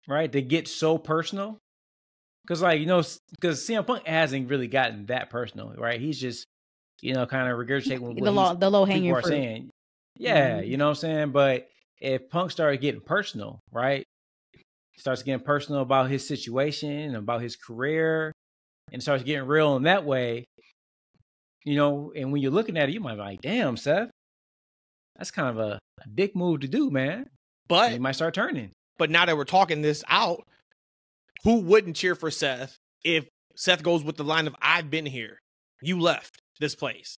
Right, to get so personal, because because CM Punk hasn't really gotten that personal, right? He's just, kind of regurgitating what the low hanging fruit. Saying. Yeah, you know what I'm saying. But if Punk started getting personal, right? Starts getting personal about his situation, about his career, and starts getting real in that way, you know, and when you're looking at it, you might be like, damn, Seth, that's kind of a dick move to do, man. But and he might start turning. But now that we're talking this out, who wouldn't cheer for Seth if Seth goes with the line of, I've been here, you left this place.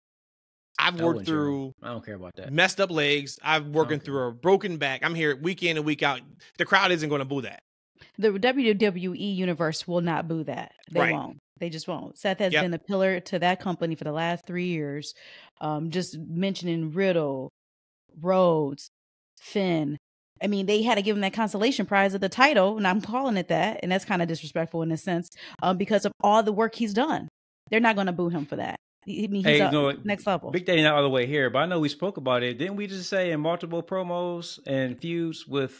I've worked through, I don't care about that. Messed up legs. I'm working through a broken back. I'm here week in and week out. The crowd isn't going to boo that. The WWE universe will not boo that. They won't. They just won't. Seth has been a pillar to that company for the last 3 years. Just mentioning Riddle, Rhodes, Finn. I mean, they had to give him that consolation prize at the title, and I'm calling it that. And that's kind of disrespectful in a sense, because of all the work he's done. They're not going to boo him for that. I mean, he's next level. Big Daddy not all the way here, but I know we spoke about it. Didn't we just say in multiple promos and feuds with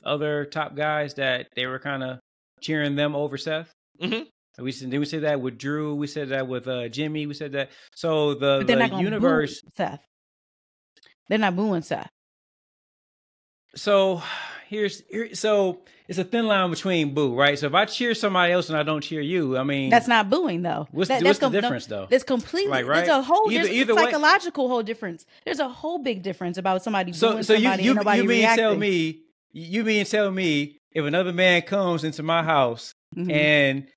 other top guys that they were kind of cheering them over Seth? Mm-hmm. Didn't we say that with Drew? We said that with Jimmy. We said that. So the universe, boo Seth. They're not booing Seth. So so it's a thin line between boo, right? So if I cheer somebody else and I don't cheer you, I mean, that's not booing though. What's the difference though? There's completely, like, right? There's a whole either psychological whole difference. There's a whole big difference about somebody booing so somebody and nobody reacting. You mean tell me if another man comes into my house and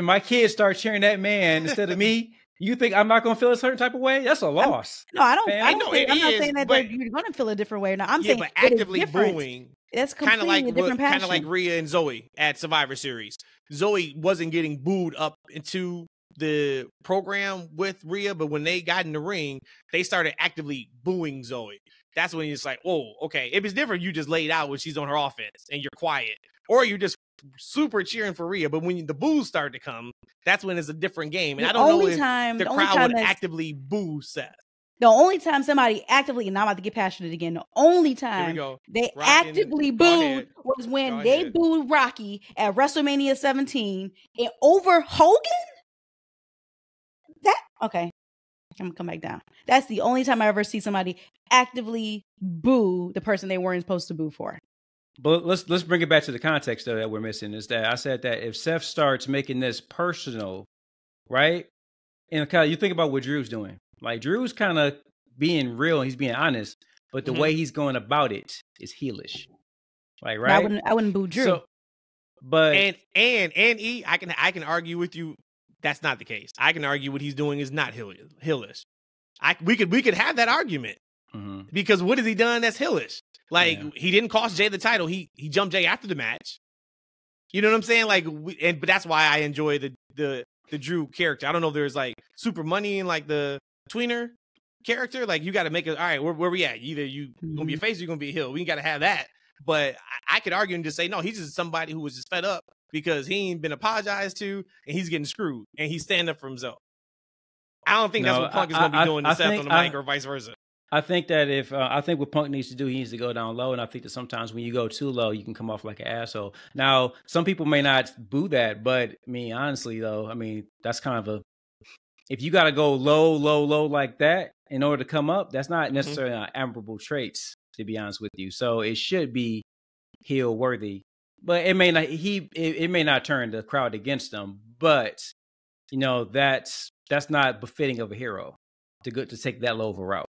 my kids start cheering that man instead of me, you think I'm not going to feel a certain type of way? That's a loss. I'm not saying that you're going to feel a different way. No, I'm saying but actively booing. That's completely different passion. Kind of like Rhea and Zoe at Survivor Series. Zoe wasn't getting booed up into the program with Rhea, but when they got in the ring, they started actively booing Zoe. That's when it's like, oh, okay. If it's different, you just laid out when she's on her offense and you're quiet, or you're just super cheering for Rhea. But when the boos start to come, that's when it's a different game. And I don't know if the crowd would actively boo Seth. The only time somebody actively, and I'm about to get passionate again, the only time they actively booed was when they booed Rocky at WrestleMania 17 and over Hogan. Okay, I'm gonna come back down. That's the only time I ever see somebody actively boo the person they weren't supposed to boo for. But let's bring it back to the context though that we're missing is that I said that if Seth starts making this personal, right? And kind of, you think about what Drew's doing. Like Drew's kind of being real and he's being honest, but the way he's going about it is heelish. Like, right? I wouldn't boo Drew. So, but I can argue with you that's not the case. I can argue what he's doing is not heelish. We could have that argument because what has he done that's heelish? Like he didn't cost Jay the title. He jumped Jay after the match. You know what I'm saying? Like, but that's why I enjoy the Drew character. I don't know if there's like super money in like the tweener character. Like you got to make it. All right, where we at? Either you gonna be a face or you gonna be a heel. We got to have that. But I could argue and just say no. He's just somebody who was just fed up because he ain't been apologized to and he's getting screwed and he's standing up for himself. I don't think that's what Punk is gonna be doing to Seth on the mic or vice versa. I think that I think what Punk needs to do, he needs to go down low. And I think that sometimes when you go too low, you can come off like an asshole. Now, some people may not boo that, but I mean, honestly, though, I mean, that's kind of if you got to go low like that in order to come up, that's not necessarily admirable traits, to be honest with you. So it should be heel worthy, but it may not, it may not turn the crowd against them, but you know, that's not befitting of a hero to take that low of a route.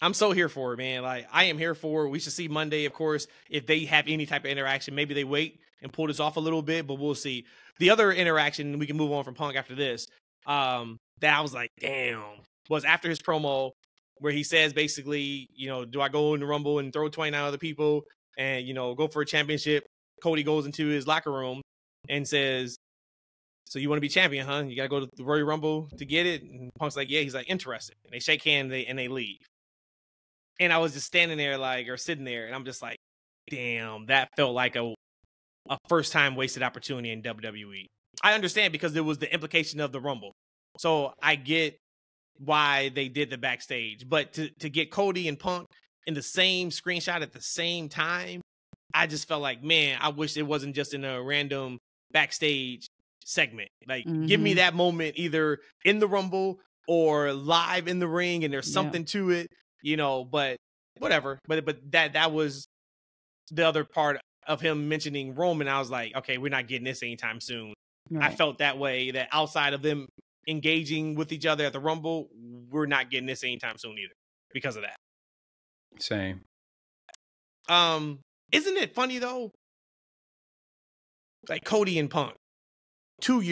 I'm so here for it, man. Like I am here for it. We should see Monday, of course, if they have any type of interaction. Maybe they wait and pull this off a little bit, but we'll see. The other interaction, we can move on from Punk after this, that I was like, damn, was after his promo where he says basically, you know, do I go in the Rumble and throw 29 other people and, you know, go for a championship? Cody goes into his locker room and says, so you want to be champion, huh? You got to go to the Royal Rumble to get it? And Punk's like, yeah. He's like, interested. And they shake hands and they leave. And I was just standing there or sitting there and I'm just like, damn, that felt like a first time wasted opportunity in WWE. I understand because there was the implication of the Rumble. So I get why they did the backstage, but to get Cody and Punk in the same screenshot at the same time, I just felt like, man, I wish it wasn't just in a random backstage segment. Like give me that moment either in the Rumble or live in the ring and there's something to it. You know, but whatever. But that was the other part of him mentioning Roman. I was like, okay, we're not getting this anytime soon. Right. I felt that way, that outside of them engaging with each other at the Rumble, we're not getting this anytime soon either because of that. Same. Isn't it funny though? Like Cody and Punk 2.5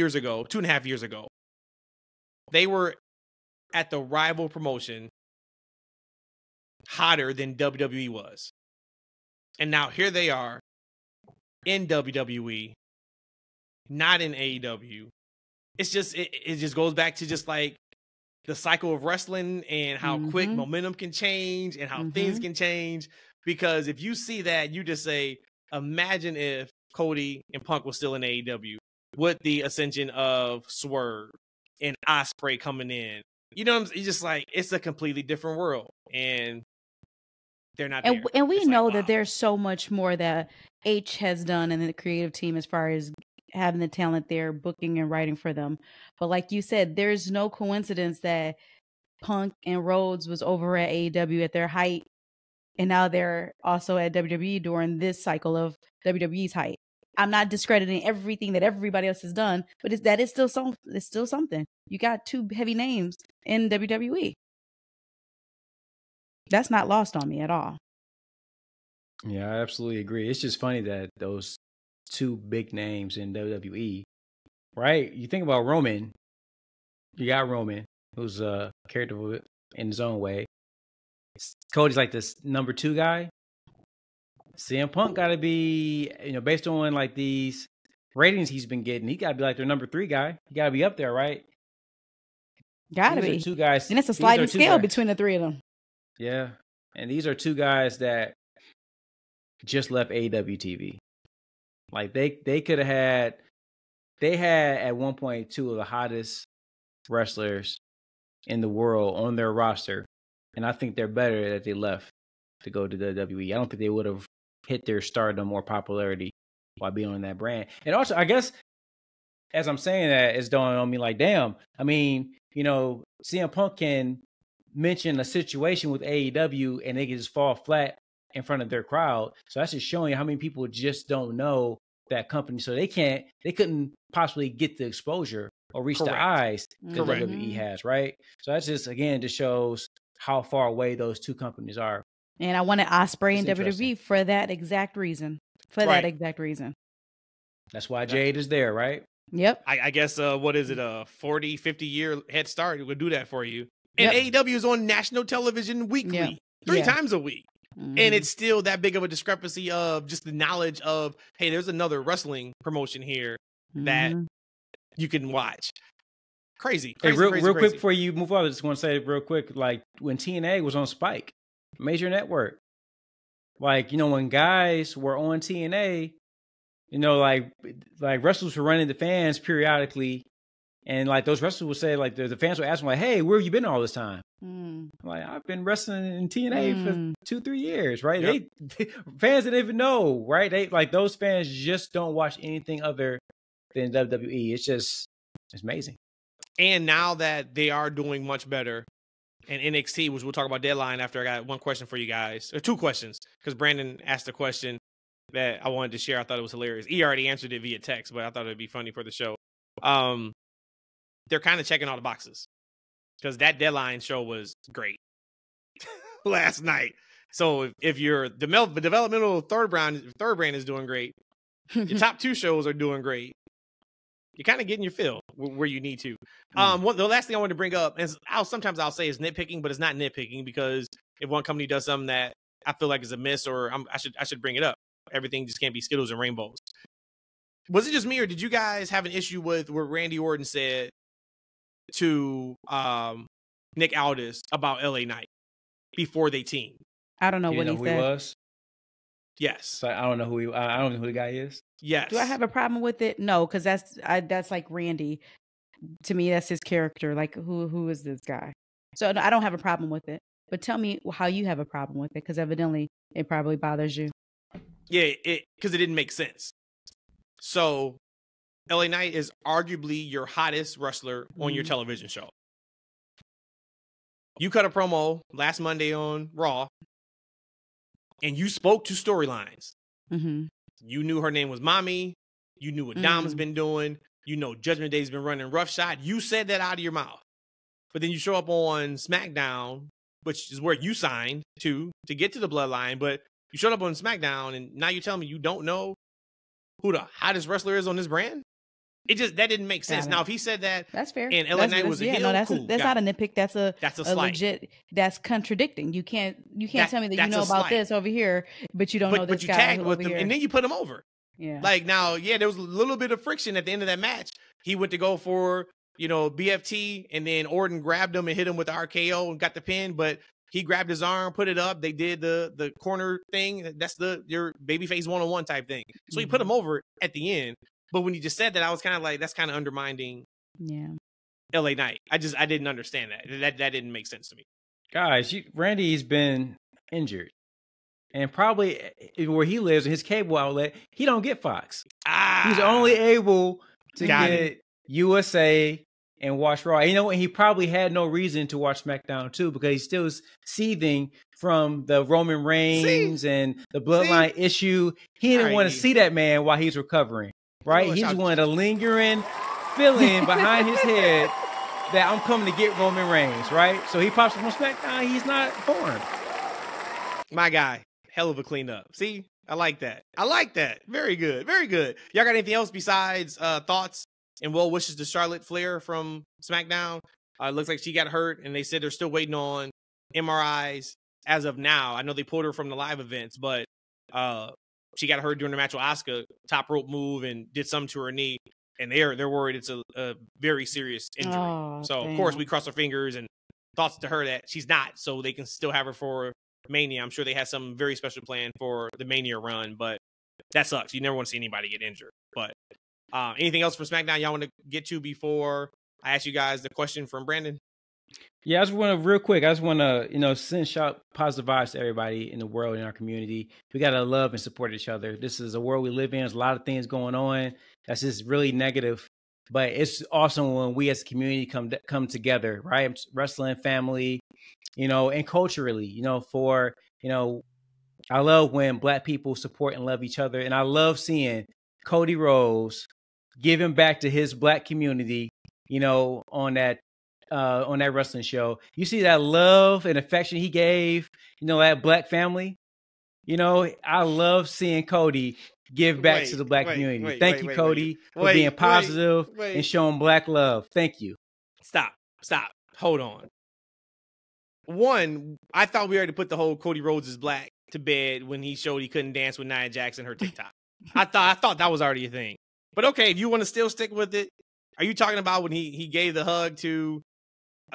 years ago, they were at the rival promotion hotter than WWE was. And now here they are in WWE, not in AEW. It's just, it just goes back to just like the cycle of wrestling and how quick momentum can change and how things can change. Because if you see that, you just say, imagine if Cody and Punk was still in AEW with the ascension of Swerve and Ospreay coming in. You know what I'm saying? It's just like, it's a completely different world. And they're not there. And we know that there's so much more that H has done and the creative team as far as having the talent there, booking and writing for them. But like you said, there's no coincidence that Punk and Rhodes was over at AEW at their height. And now they're also at WWE during this cycle of WWE's height. I'm not discrediting everything that everybody else has done, but it's still something. You got two heavy names in WWE. That's not lost on me at all. Yeah, I absolutely agree. It's just funny that those two big names in WWE, right? You think about Roman, you got Roman, who's a character in his own way. Cody's like this number 2 guy. CM Punk got to be, based on like these ratings he's been getting, he got to be like their number 3 guy. He got to be up there, right? Got to be. 2 guys. And it's a sliding scale between the 3 of them. Yeah. And these are 2 guys that just left AEW TV. Like they could have had, they had at one point 2 of the hottest wrestlers in the world on their roster. And I think they're better that they left to go to WWE. I don't think they would have hit their stardom or popularity while being on that brand. And also, I guess, as I'm saying that, it's dawning on me like, damn, I mean, CM Punk can mention a situation with AEW and they can just fall flat in front of their crowd. So that's just showing you how many people just don't know that company. So they couldn't possibly get the exposure or reach the eyes that WWE has, right? So that's just, again, just shows how far away those 2 companies are. And I wanted Ospreay and WWE for that exact reason. That exact reason. That's why Jade is there, right? Yep. I guess, what is it, a 40, 50-year head start? It would do that for you. And AEW is on national television weekly, 3 times a week. And it's still that big of a discrepancy of just the knowledge of, hey, there's another wrestling promotion here that you can watch. Crazy. Hey, real quick before you move on, I just want to say real quick, like when TNA was on Spike, major network, like, when guys were on TNA, like wrestlers were running the fans periodically. And like those wrestlers would say, like the fans would ask them, like, "Hey, where have you been all this time?" Like, I've been wrestling in TNA for 2-3 years, right? Yep. They fans didn't even know, right? They like those fans just don't watch anything other than WWE. It's amazing. And now that they are doing much better, and NXT, which we'll talk about Deadline after, I got one question for you guys, or 2 questions, because Brandon asked a question that I wanted to share. I thought it was hilarious. He already answered it via text, but I thought it'd be funny for the show. They're kind of checking all the boxes because that Deadline show was great last night. So if your developmental third brand is doing great, your top 2 shows are doing great. You're kind of getting your fill where you need to. The last thing I wanted to bring up is sometimes I'll say is nitpicking, but it's not nitpicking because if one company does something that I feel like is a miss or I should bring it up. Everything just can't be Skittles and rainbows. Was it just me or did you guys have an issue with what Randy Orton said to Nick Aldis about LA Knight before they teamed? I don't know what he said. He was? Yes. So I don't know I don't know who the guy is. Yes. Do I have a problem with it? No, because that's like Randy. To me, that's his character. Like, who is this guy? So I don't have a problem with it. But tell me how you have a problem with it, because evidently it probably bothers you. Yeah, because it didn't make sense. So LA Knight is arguably your hottest wrestler on your television show. You cut a promo last Monday on Raw and you spoke to storylines. Mm-hmm. You knew her name was Mommy. You knew what Dom's been doing. You know Judgment Day's been running roughshod. You said that out of your mouth. But then you show up on SmackDown, which is where you signed to get to the bloodline. But you showed up on SmackDown, and now you're telling me you don't know who the hottest wrestler is on this brand? That didn't make sense. Now, if he said that, that's fair. And LA Knight was a heel, that's cool. That's not a nitpick. That's a slight. legit. That's contradicting. You can't tell me that you know about this over here, but you don't know this guy. But you tagged with him, here. and then you put him over. Yeah. Like now, there was a little bit of friction at the end of that match. He went to go for BFT, and then Orton grabbed him and hit him with the RKO and got the pin. But he grabbed his arm, put it up. They did the corner thing. That's your babyface 1-on-1 type thing. So he put him over at the end. But when you just said that, I was kind of like, that's kind of undermining LA Knight. I didn't understand that. That didn't make sense to me. Guys, Randy's been injured. And probably where he lives in his cable outlet, he don't get Fox. He's only able to get USA and watch Raw. And you know what? He probably had no reason to watch SmackDown too, because he's still seething from the Roman Reigns and the bloodline issue. He didn't want to see that man while he's recovering. Right? He's one of the lingering feeling behind his head that I'm coming to get Roman Reigns, right? So he pops up on SmackDown. He's not formed. My guy, hell of a cleanup. See, I like that. Very good. Very good. Y'all got anything else besides thoughts and well wishes to Charlotte Flair from SmackDown? It looks like she got hurt, and they said they're still waiting on MRIs as of now. I know they pulled her from the live events, but she got hurt during the match with Asuka, top rope move, and did something to her knee. And they're worried it's a very serious injury. Of course, we cross our fingers and thoughts to her that she's not, so they can still have her for Mania. I'm sure they had some very special plan for the Mania run, but that sucks. You never want to see anybody get injured. But anything else for SmackDown y'all want to get to before I ask you guys the question from Brandon? Yeah, I just want to, send shout positive vibes to everybody in the world, in our community. We got to love and support each other. This is a world we live in. There's a lot of things going on that's just really negative. But it's awesome when we as a community come together, right? Wrestling family, and culturally, I love when Black people support and love each other. And I love seeing Cody Rhodes giving back to his Black community, on that wrestling show. You see that love and affection he gave, that Black family. I love seeing Cody give back to the Black community. Thank you, Cody, for being positive and showing Black love. Thank you. Stop. Hold on. One, I thought we already put the whole Cody Rhodes is Black to bed when he showed he couldn't dance with Nia Jax and her TikTok. I thought that was already a thing. But okay, if you want to still stick with it, are you talking about when he gave the hug to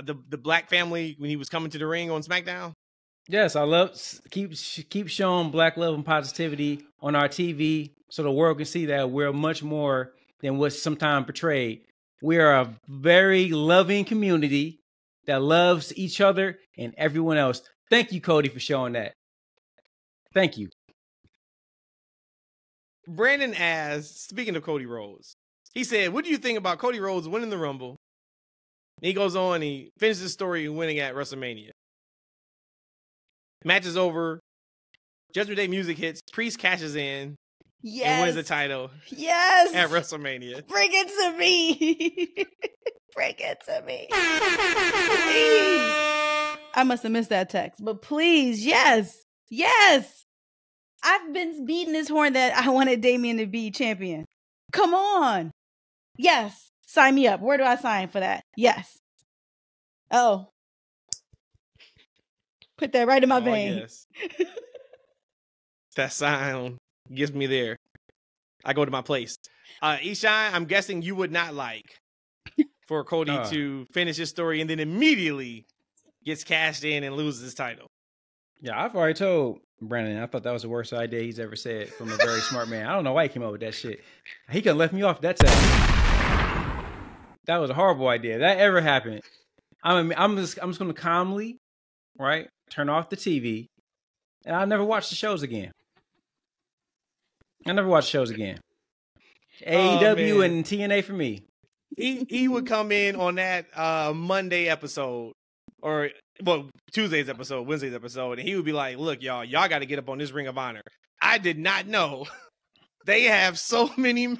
the Black family when he was coming to the ring on SmackDown? Yes, I love keep showing Black love and positivity on our TV so the world can see that we're much more than what's sometimes portrayed. We are a very loving community that loves each other and everyone else. Thank you, Cody, for showing that. Thank you. Brandon asked, speaking of Cody Rhodes, he said, what do you think about Cody Rhodes winning the Rumble? And he goes on, he finishes the story winning at WrestleMania. Match is over. Judgment Day music hits. Priest cashes in. Yes. And wins the title. Yes. At WrestleMania. Bring it to me. Bring it to me. Please. I must have missed that text, but please, yes. Yes. I've been beating this horn that I wanted Damien to be champion. Come on. Yes. Sign me up. Where do I sign for that? Yes. Oh. Put that right in my vein. Yes. That sound gives me there. I go to my place. Eshaun, I'm guessing you would not like for Cody to finish his story and then immediately gets cashed in and loses his title. Yeah, I've already told Brandon. I thought that was the worst idea he's ever said from a very smart man. I don't know why he came up with that shit. He could have left me off that time. That was a horrible idea. If that ever happened, I'm just going to calmly, right, turn off the TV, and I'll never watch the shows again. AEW and TNA for me. He would come in on that Monday episode or well, Tuesday's episode, Wednesday's episode, and he would be like, "Look, y'all got to get up on this Ring of Honor." I did not know they have so many. I was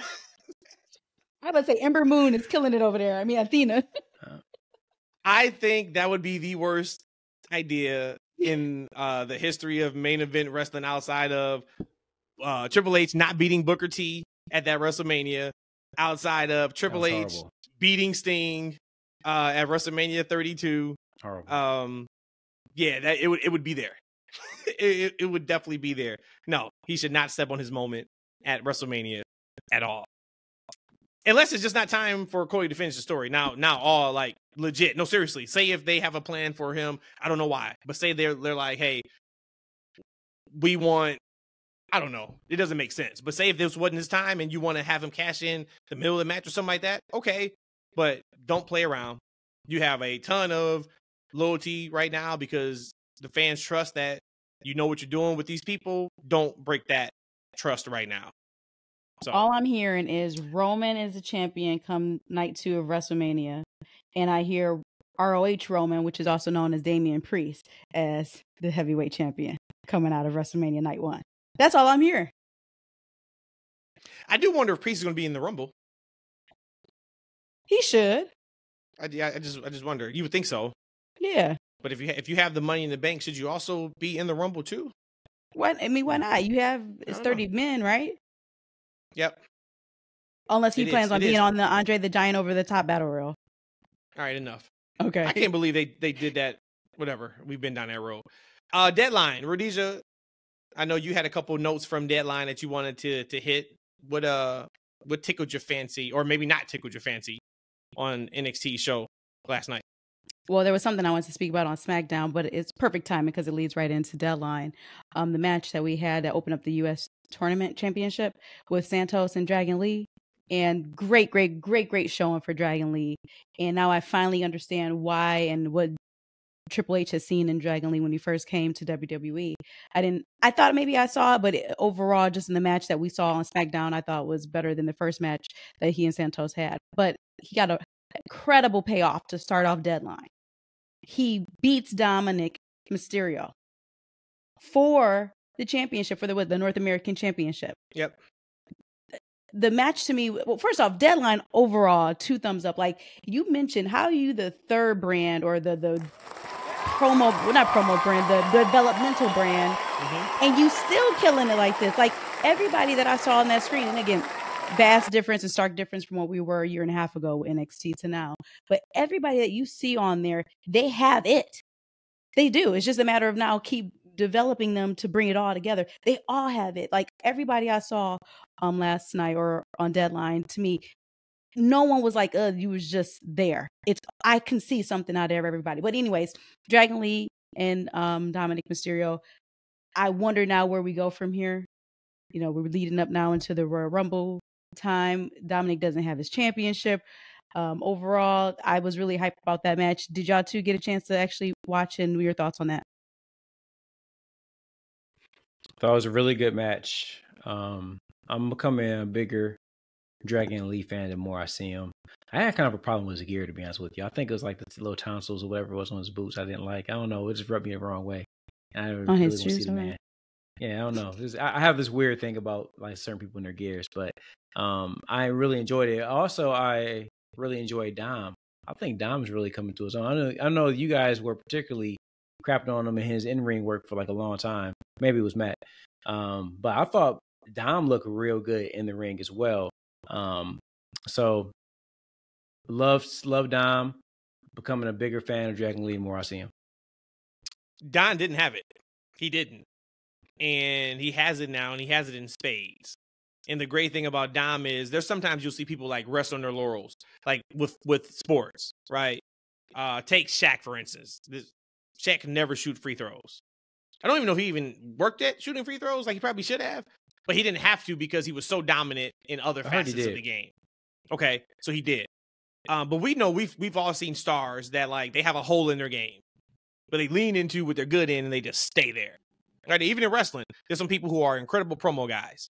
about to say Ember Moon is killing it over there. I mean, Athena. I think that would be the worst idea in the history of main event wrestling outside of Triple H not beating Booker T at that WrestleMania, outside of Triple H beating Sting at WrestleMania 32. Horrible. Yeah, that it would be there. it would definitely be there. No, he should not step on his moment at WrestleMania at all. Unless it's just not time for Cody to finish the story. Now all like legit. No, seriously. Say if they have a plan for him, I don't know why, but say they're like, hey, we want, I don't know. It doesn't make sense. But say if this wasn't his time and you want to have him cash in the middle of the match or something like that, okay. But don't play around. You have a ton of loyalty right now because the fans trust that you know what you're doing with these people. Don't break that trust right now. So all I'm hearing is Roman is the champion come night 2 of WrestleMania. And I hear ROH Roman, which is also known as Damien Priest, as the heavyweight champion coming out of WrestleMania night 1. That's all I'm hearing. I do wonder if Priest is going to be in the Rumble. He should. I just wonder. You would think so. Yeah. But if you have the money in the bank, should you also be in the Rumble too? What? I mean, why not? You have, it's 30 men, right? Yep. Unless he plans on being on the Andre the Giant over the top battle royal. All right, enough. Okay. I can't believe they did that. Whatever. We've been down that road. Deadline. Rhodesia, I know you had a couple notes from Deadline that you wanted to hit. What tickled your fancy, or maybe not tickled your fancy, on NXT show last night? Well, there was something I wanted to speak about on SmackDown, but it's perfect timing because it leads right into Deadline. The match that we had that opened up the U.S. Tournament Championship with Santos and Dragon Lee. And great showing for Dragon Lee. And now I finally understand why and what Triple H has seen in Dragon Lee when he first came to WWE. I thought maybe I saw it, but overall, just in the match that we saw on SmackDown, I thought was better than the first match that he and Santos had. But he got an incredible payoff to start off Deadline. He beats Dominic Mysterio for the championship, for the North American Championship. Yep. The match to me, well, first off, Deadline overall, 2 thumbs up. Like you mentioned, how are you the third brand or the promo, well, not promo brand, the developmental brand, and you still killing it like this? Like everybody that I saw on that screen, and again, vast difference and stark difference from what we were a year and a half ago with NXT to now. But everybody that you see on there, they have it. They do. It's just a matter of now keep developing them to bring it all together. They all have it. Like everybody I saw last night or on Deadline, to me, no one was like, you was just there. I can see something out of everybody. But anyways, Dragon Lee and Dominic Mysterio, I wonder now where we go from here. You know, we're leading up now into the Royal Rumble time. Dominic doesn't have his championship. Overall, I was really hyped about that match. Did y'all two get a chance to actually watch, and your thoughts on that? Thought it was a really good match. I'm becoming a bigger Dragon Lee fan the more I see him. I had kind of a problem with his gear, to be honest with you. I think it was like the little tonsils or whatever it was on his boots I didn't like. I don't know. It just rubbed me the wrong way. I really on want his to shoes, see the man. Yeah, I don't know. I have this weird thing about like certain people in their gears, but I really enjoyed it. Also, I really enjoyed Dom. I think Dom's really coming to his own. I know you guys were particularly crapping on him in his in-ring work for like a long time. Maybe it was Matt. But I thought Dom looked real good in the ring as well. So love Dom, becoming a bigger fan of Dragon Lee the more I see him. Don didn't have it. He didn't. And he has it now, and he has it in spades. And the great thing about Dom is there's sometimes you'll see people like rest on their laurels, like with sports, right? Take Shaq, for instance. Shaq can never shoot free throws. I don't even know if he even worked at shooting free throws like he probably should have, but he didn't have to because he was so dominant in other facets of the game. Okay, so he did. But we know we've all seen stars that like they have a hole in their game, but they lean into what they're good in and they just stay there. Right? Even in wrestling, there's some people who are incredible promo guys,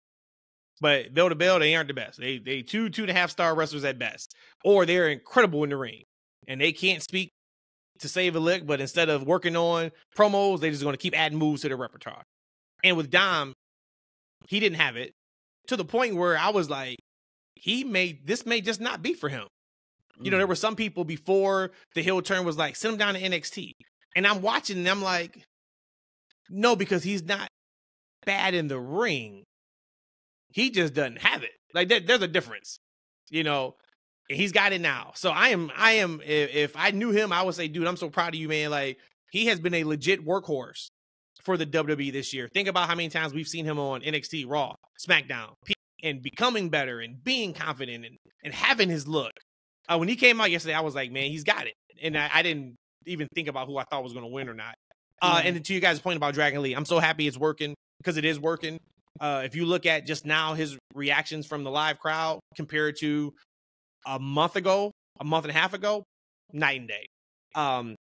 but bell to bell, they aren't the best. They 2.5 star wrestlers at best, or they're incredible in the ring and they can't speak to save a lick, but instead of working on promos, they're just going to keep adding moves to their repertoire. And with Dom, he didn't have it to the point where I was like, this may just not be for him. You know, there were some people before the heel turn was like, send him down to NXT. And I'm watching and I'm like, no, because he's not bad in the ring. He just doesn't have it. Like there's a difference, you know, and he's got it now. So I am, if I knew him, I would say, dude, I'm so proud of you, man. Like he has been a legit workhorse for the WWE this year. Think about how many times we've seen him on NXT, Raw, SmackDown, and becoming better and being confident and having his look. When he came out yesterday, I was like, man, he's got it. And I didn't even think about who I thought was going to win or not. And to you guys' point about Dragon Lee, I'm so happy it's working because it is working. If you look at just now his reactions from the live crowd compared to a month and a half ago, night and day.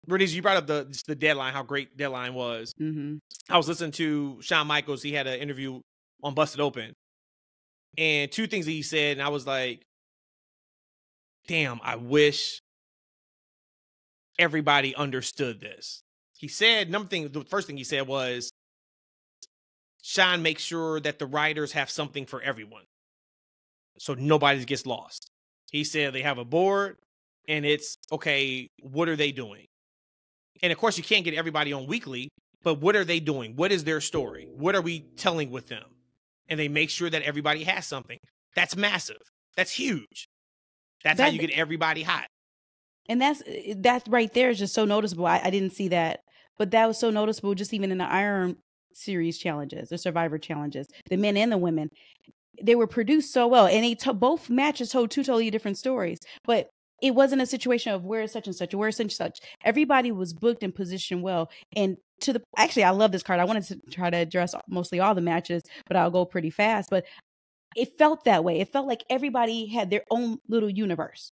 Rhodesia, you brought up the Deadline, how great Deadline was. Mm-hmm. I was listening to Shawn Michaels. He had an interview on Busted Open. And two things that he said, and I was like, damn, I wish everybody understood this. He said, the first thing he said was, Shawn makes sure that the writers have something for everyone, so nobody gets lost. He said they have a board, and it's, okay, what are they doing? And of course, you can't get everybody on weekly, but what are they doing? What is their story? What are we telling with them? And they make sure that everybody has something. That's massive. That's huge. That's how you get everybody hot. And that's right there is just so noticeable. I didn't see that, but that was so noticeable just even in the Iron Series challenges, the Survivor challenges, the men and the women. They were produced so well, and both matches told two totally different stories. But it wasn't a situation of where is such and such, where is such and such. Everybody was booked and positioned well. And actually, I love this card. I wanted to try to address mostly all the matches, but I'll go pretty fast. But it felt that way. It felt like everybody had their own little universe.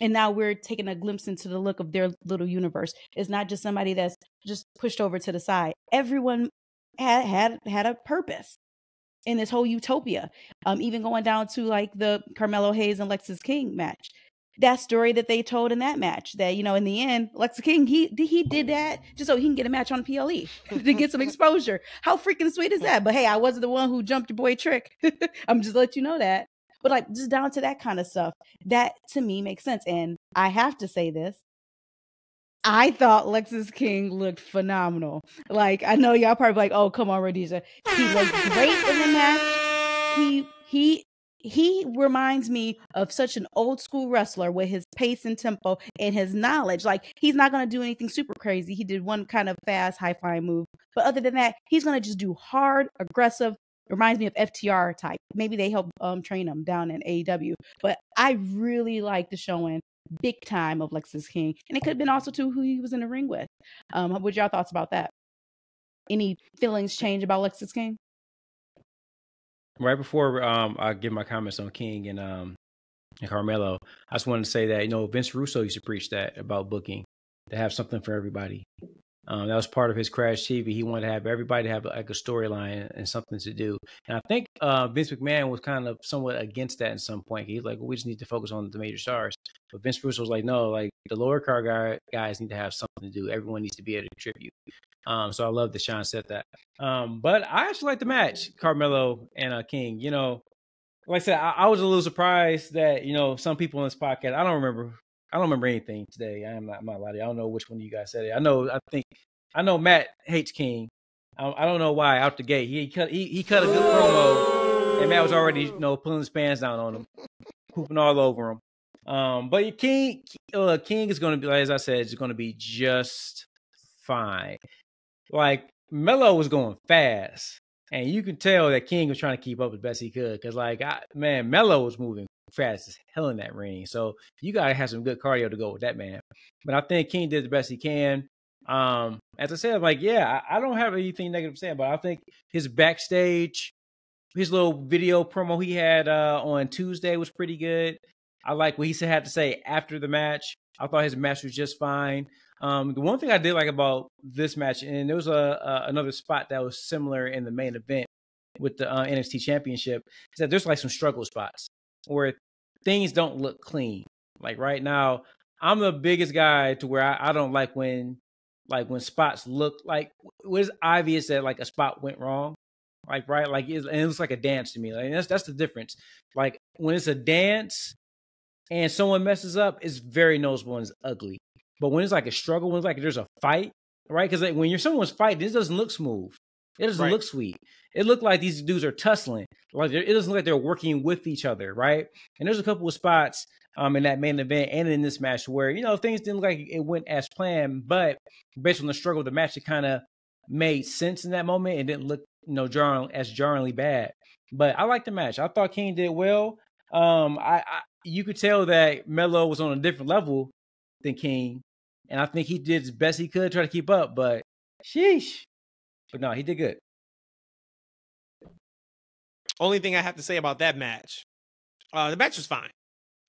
And now we're taking a glimpse into the look of their little universe. It's not just somebody that's just pushed over to the side. Everyone had a purpose in this whole utopia. Even going down to like the Carmelo Hayes and Lexis King match. That story that they told in that match, that, you know, in the end, Lexis King, he did that just so he can get a match on PLE to get some exposure. How freaking sweet is that? But hey, I wasn't the one who jumped your boy Trick. I'm just let you know that. But like just down to that kind of stuff, that to me makes sense. And I have to say this. I thought Lexis King looked phenomenal. Like, I know y'all probably like, oh, come on, Rhodesia. He looked great in the match. He reminds me of such an old school wrestler with his pace and tempo and his knowledge. Like, he's not going to do anything super crazy. He did one kind of fast, high-flying move. But other than that, he's going to just do hard, aggressive. Reminds me of FTR type. Maybe they help train him down in AEW. But I really like the showing big time of Lexis King. And it could have been also too who he was in the ring with. What's your thoughts about that? Any feelings change about Lexis King? Right before I give my comments on King and Carmelo, I just wanted to say that, you know, Vince Russo used to preach that about booking, to have something for everybody. That was part of his Crash TV. He wanted to have everybody have like a storyline and something to do. And I think Vince McMahon was kind of somewhat against that at some point. He's like, well, we just need to focus on the major stars. But Vince Russo was like, no, like the lower card guys need to have something to do. Everyone needs to be able to contribute. So I love that Sean said that. But I actually like the match, Carmelo and King. You know, like I said, I was a little surprised that, you know, some people on this podcast, I don't remember anything today. I'm not lying. I don't know which one of you guys said it. I know Matt hates King. I don't know why out the gate. He cut a good promo, and Matt was already, you know, pulling his pants down on him, pooping all over him. But King is going to be, as I said, is going to be just fine. Like Melo was going fast, and you can tell that King was trying to keep up as best he could. Because Melo was moving fast as hell in that ring. So you got to have some good cardio to go with that man. But I think King did the best he can. As I said, like, yeah, I don't have anything negative to say, but I think his backstage, his little video promo he had on Tuesday was pretty good. I like what he had to say after the match. I thought his match was just fine. The one thing I did like about this match, and there was another spot that was similar in the main event with the NXT Championship, is that there's like some struggle spots where things don't look clean. Like right now, I'm the biggest guy to where I don't like when spots look like it was obvious that like a spot went wrong. Like, right. Like, and it looks like a dance to me. Like, that's the difference. Like when it's a dance and someone messes up, it's very noticeable and it's ugly. But when it's like a struggle, when it's like there's a fight, right? Because like, when you're someone's fighting, this doesn't look smooth. It doesn't look sweet. It looked like these dudes are tussling. Like it doesn't look like they're working with each other, right? And there's a couple of spots in that main event and in this match where, you know, things didn't look like it went as planned, but based on the struggle of the match, it kind of made sense in that moment. It didn't look, you know, jarringly bad. But I like the match. I thought King did well. You could tell that Melo was on a different level than King, and I think he did as best he could try to keep up. But sheesh. But no, he did good. Only thing I have to say about that match, the match was fine.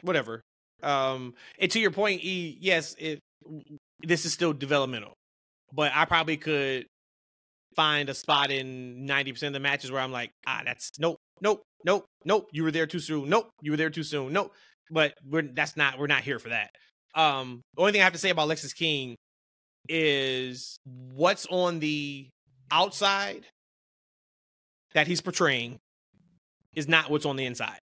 Whatever. And to your point, E, yes, this is still developmental. But I probably could find a spot in 90% of the matches where I'm like, that's nope. You were there too soon. Nope, you were there too soon. Nope. But we're not here for that. The only thing I have to say about Lexis King is what's on the outside that he's portraying is not what's on the inside.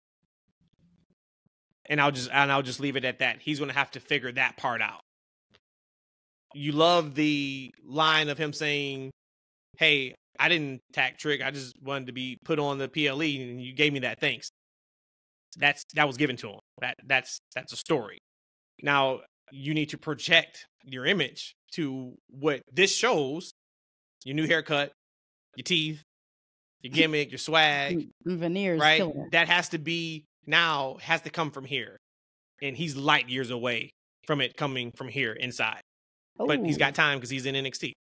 And I'll just leave it at that. He's going to have to figure that part out. You love the line of him saying, "Hey, I didn't attack Trick. I just wanted to be put on the PLE, and you gave me that. Thanks." That was given to him. That's a story. Now you need to project your image to what this shows: your new haircut, your teeth, your gimmick, your swag, veneers, right? That has to come from here, and he's light years away from it coming from here inside. Ooh. But he's got time because he's in NXT.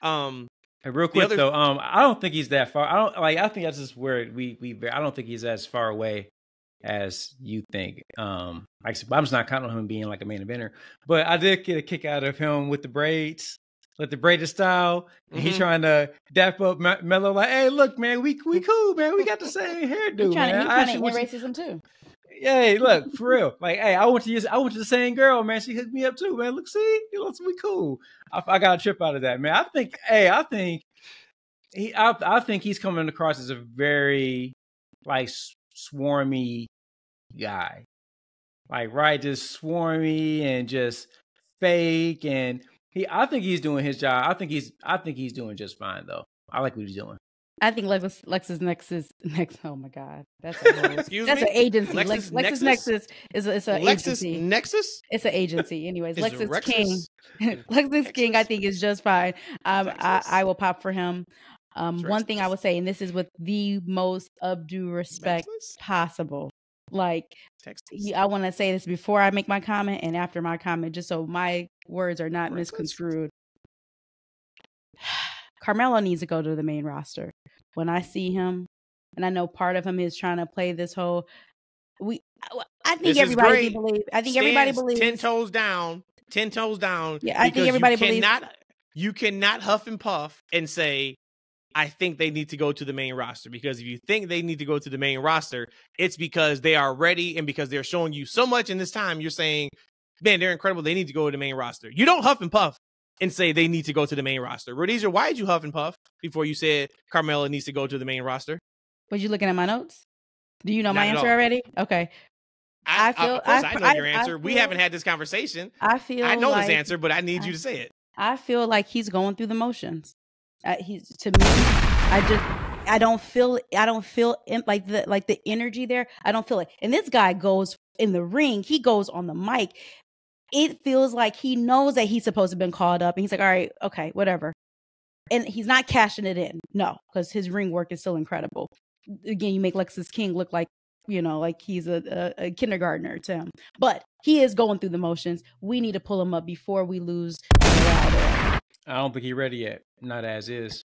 Real quick though, I don't think he's that far. I think that's just where I don't think he's as far away as you think. I'm just not counting on him being like a main eventer, but I did get a kick out of him with the braids, like the braided style. And he's trying to dap up Melo, like, "Hey, look, man, we cool, man. We got the same hairdo, man." He's trying to end racism too. Hey, look, for real. Like, hey, I went to the same girl, man. She hooked me up too, man. Look, see, we cool. I got a trip out of that, man. I think he's coming across as a very like swarmy guy, like, right, just swarmy and just fake. And I think he's doing his job. I think he's doing just fine though. I like what he's doing. I think LexisNexis. Oh my God, that's an agency. LexisNexis is an agency. Nexus? It's an agency. Anyways, Lexis King. Lexis King, I think is just fine. I will pop for him. One thing I would say, and this is with the most due respect possible. Like, I want to say this before I make my comment and after my comment, just so my words are not misconstrued. Carmelo needs to go to the main roster. When I see him, and I know part of him is trying to play this whole. I think everybody believes 10 toes down. 10 toes down. Yeah, I think everybody believes. You cannot huff and puff and say, "I think they need to go to the main roster," because if you think they need to go to the main roster, it's because they are ready and because they're showing you so much in this time. You're saying, "Man, they're incredible. They need to go to the main roster." You don't huff and puff and say they need to go to the main roster. Rhodesia, why did you huff and puff before you said Carmella needs to go to the main roster? Was you looking at my notes? Do you know my answer already? Okay. I know your answer. We haven't had this conversation. I know this answer, but I need you to say it. I feel like he's going through the motions. To me, I don't feel like the energy there. I don't feel it. And this guy goes in the ring. He goes on the mic. It feels like he knows that he's supposed to have been called up. And he's like, all right, okay, whatever. And he's not cashing it in. No, because his ring work is still incredible. Again, you make Lexis King look like, like he's a kindergartner to him. But he is going through the motions. We need to pull him up before we lose morale there. I don't think he's ready yet. Not as is.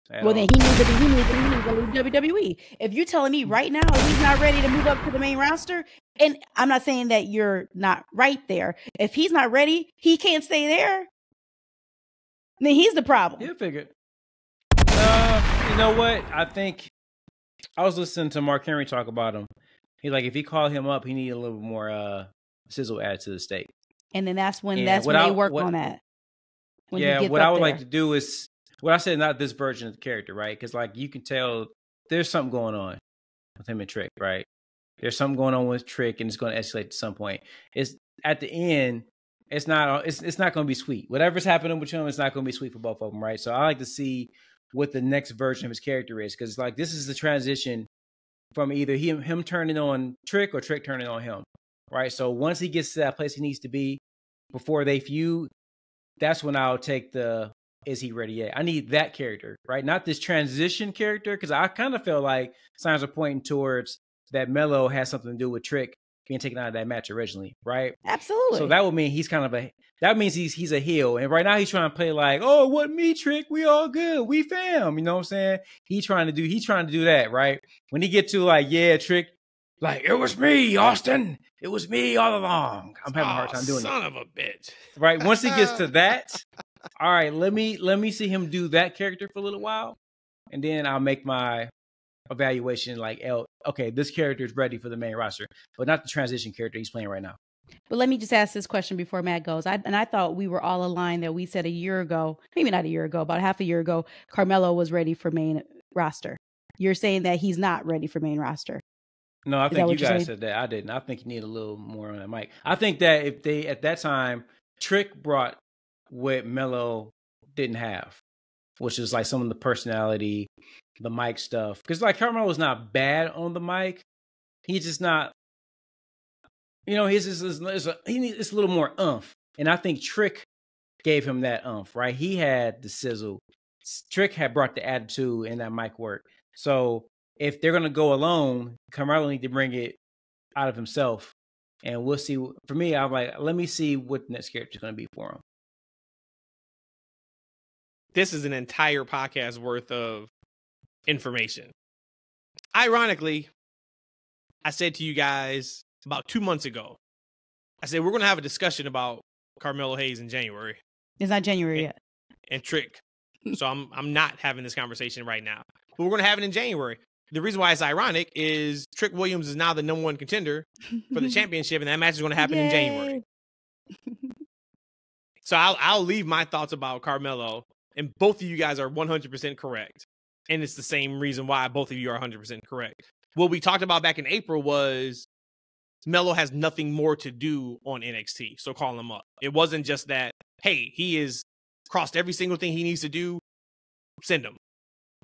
Well, then he needs to leave WWE. If you're telling me right now he's not ready to move up to the main roster, and I'm not saying that you're not right there. If he's not ready, he can't stay there. Then he's the problem. He'll figure it. You know what? I think I was listening to Mark Henry talk about him. He's like, if he called him up, he needed a little more sizzle added to the steak. And then that's when they work on that. What I would like to do is what I said, not this version of the character, right? Because like you can tell there's something going on with him and Trick, right? There's something going on with Trick, and it's going to escalate at some point. It's at the end. It's not going to be sweet. Whatever's happening with him, it's not going to be sweet for both of them, right? So I like to see what the next version of his character is, because like this is the transition from either him turning on Trick or Trick turning on him, right? So once he gets to that place he needs to be before they feud, that's when I'll take the is he ready yet? I need that character, right? Not this transition character, because I kind of feel like signs are pointing towards that Melo has something to do with Trick being taken out of that match originally, right? Absolutely. So that would mean he's kind of that means he's a heel. And right now he's trying to play like, oh, what me, Trick? We all good. We fam. You know what I'm saying? He's trying to do that, right? When he get to like, yeah, Trick, like, it was me, Austin. It was me all along. I'm having a hard time doing it. Son of a bitch. Right. Once he gets to that, all right, let me see him do that character for a little while. And then I'll make my evaluation like, okay, this character is ready for the main roster, but not the transition character he's playing right now. But let me just ask this question before Matt goes. I thought we were all aligned that we said a year ago, maybe not a year ago, about half a year ago, Carmelo was ready for main roster. You're saying that he's not ready for main roster. No, I think you guys said that. I didn't. I think you need a little more on that mic. I think that if they, at that time, Trick brought what Melo didn't have, which is like some of the personality, the mic stuff. Because like Carmelo's not bad on the mic. He's just not, he's it's a little more oomph. And I think Trick gave him that oomph, right? He had the sizzle. Trick had brought the attitude and that mic work. So if they're going to go alone, Carmelo need to bring it out of himself. And we'll see. For me, I'm like, let me see what the next character is going to be for him. This is an entire podcast worth of information. Ironically, I said to you guys about 2 months ago, I said, we're going to have a discussion about Carmelo Hayes in January. It's not January yet. And Trick. So I'm not having this conversation right now. But we're going to have it in January. The reason why it's ironic is Trick Williams is now the number one contender for the championship, and that match is going to happen in January. So I'll leave my thoughts about Carmelo, and both of you guys are 100% correct. And it's the same reason why both of you are 100% correct. What we talked about back in April was Melo has nothing more to do on NXT, so call him up. It wasn't just that, hey, he is crossed every single thing he needs to do, send him.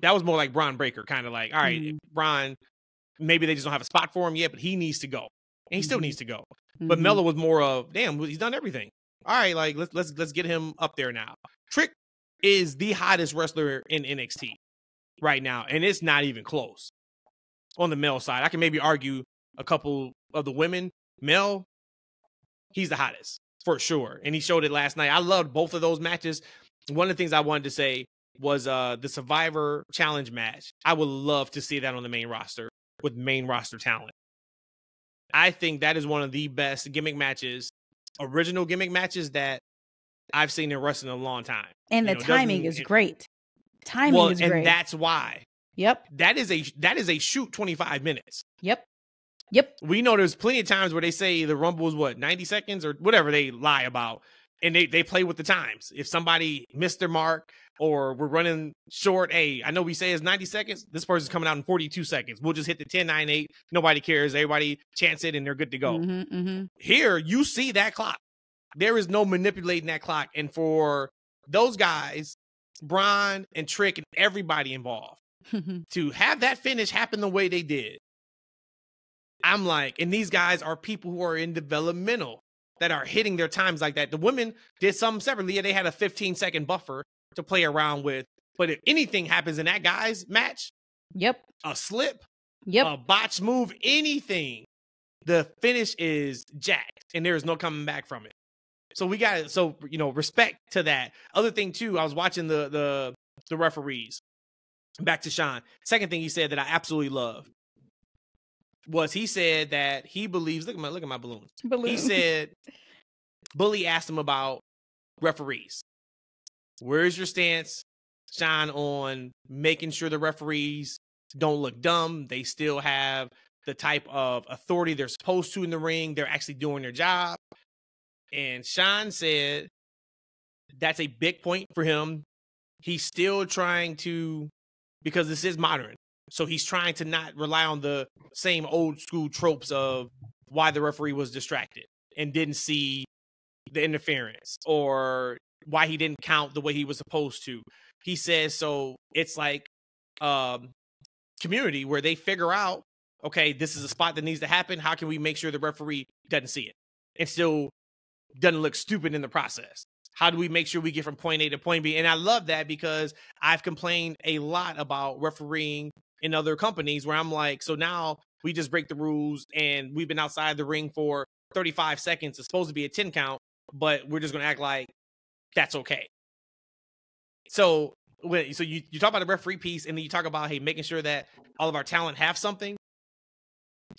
That was more like Bron Breakker, kind of like, all right, Bron, maybe they just don't have a spot for him yet, but he needs to go. And he still needs to go. But Melo was more of, damn, he's done everything. All right, like let's get him up there now. Trick is the hottest wrestler in NXT right now, and it's not even close. On the male side, I can maybe argue a couple of the women. Mel, he's the hottest for sure, and he showed it last night. I loved both of those matches. One of the things I wanted to say was the Survivor Challenge match. I would love to see that on the main roster with main roster talent. I think that is one of the best gimmick matches, original gimmick matches that I've seen in wrestling in a long time. And the timing is great. Timing is great. And that's why. Yep. That is a shoot 25 minutes. Yep. We know there's plenty of times where they say the Rumble is 90 seconds or whatever they lie about. And they play with the times. If somebody missed their mark or we're running short, hey, I know we say it's 90 seconds. This person's coming out in 42 seconds. We'll just hit the 10, 9, 8. Nobody cares. Everybody chants it and they're good to go. Here, you see that clock. There is no manipulating that clock. And for those guys, Bron and Trick and everybody involved, to have that finish happen the way they did, I'm like, and these guys are people who are in developmental that are hitting their times like that. The women did something separately. Yeah, they had a 15-second buffer to play around with. But if anything happens in that guy's match, a slip, a botch move, anything, the finish is jacked and there is no coming back from it. So we got it. So, respect to that. Other thing too, I was watching the referees. Back to Eshaun. Second thing he said that I absolutely love was he said that he believes, look at my balloons. He said, Bully asked him about referees. Where's your stance, Eshaun, on making sure the referees don't look dumb? They still have the type of authority they're supposed to in the ring. They're actually doing their job. And Sean said that's a big point for him. He's still trying to, because this is modern, so he's trying to not rely on the same old school tropes of why the referee was distracted and didn't see the interference, or why he didn't count the way he was supposed to. He says, so it's like Community, where they figure out, okay, this is a spot that needs to happen. How can we make sure the referee doesn't see it and still doesn't look stupid in the process? How do we make sure we get from point A to point B? And I love that, because I've complained a lot about refereeing in other companies where I'm like, so now we just break the rules and we've been outside the ring for 35 seconds. It's supposed to be a 10 count, but we're just going to act like that's okay. So you talk about the referee piece, and then you talk about, hey, making sure that all of our talent have something.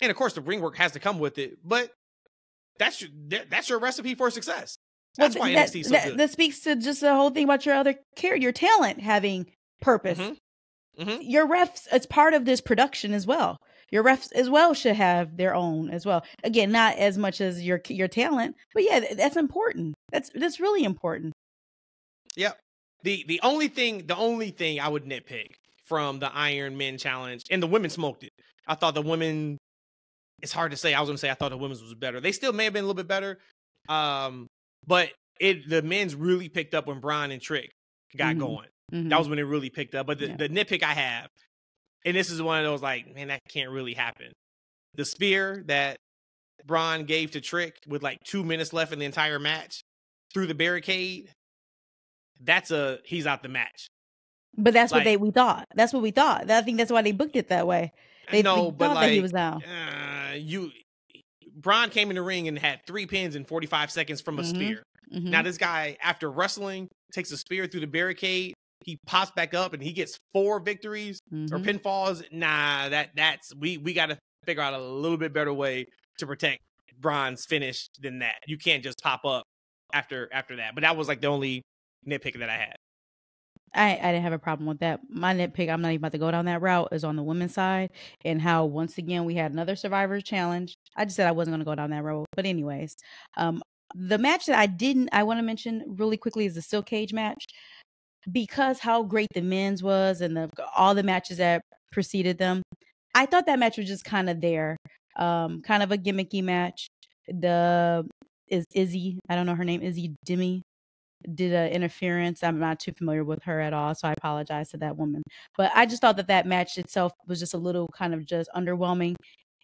And of course the ring work has to come with it, but that's your recipe for success. That's why NXT is so good. That speaks to just the whole thing about your talent having purpose. Mm-hmm. Mm-hmm. Your refs, it's part of this production as well. Your refs as well should have their own as well. Again, not as much as your talent, but yeah, that's important. That's really important. Yep. The only thing I would nitpick from the Iron Men challenge, and the women smoked it. I thought the women, it's hard to say. I was going to say I thought the women's was better. They still may have been a little bit better. But the men's really picked up when Braun and Trick got going. Mm-hmm. That was when it really picked up. But the nitpick I have, and this is one of those like, man, that can't really happen. The spear that Braun gave to Trick with like 2 minutes left in the entire match through the barricade, he's out the match. But that's what we thought. That's what we thought. I think that's why they booked it that way. They thought that he was out. Braun came in the ring and had 3 pins in 45 seconds from a spear. Mm-hmm. Now this guy, after wrestling, takes a spear through the barricade. He pops back up and he gets 4 victories or pinfalls. Nah, that's we got to figure out a little bit better way to protect Braun's finish than that. You can't just pop up after that. But that was like the only nitpick that I had. I didn't have a problem with that. My nitpick, I'm not even about to go down that route, is on the women's side, and how once again we had another Survivor challenge. I just said I wasn't going to go down that road, but anyways, the match that I want to mention really quickly is the steel cage match, because how great the men's was and all the matches that preceded them. I thought that match was just kind of there, kind of a gimmicky match. Izzy, I don't know her name, Izzy Demi, did an interference. I'm not too familiar with her at all, so I apologize to that woman. But I just thought that match itself was just a little kind of just underwhelming.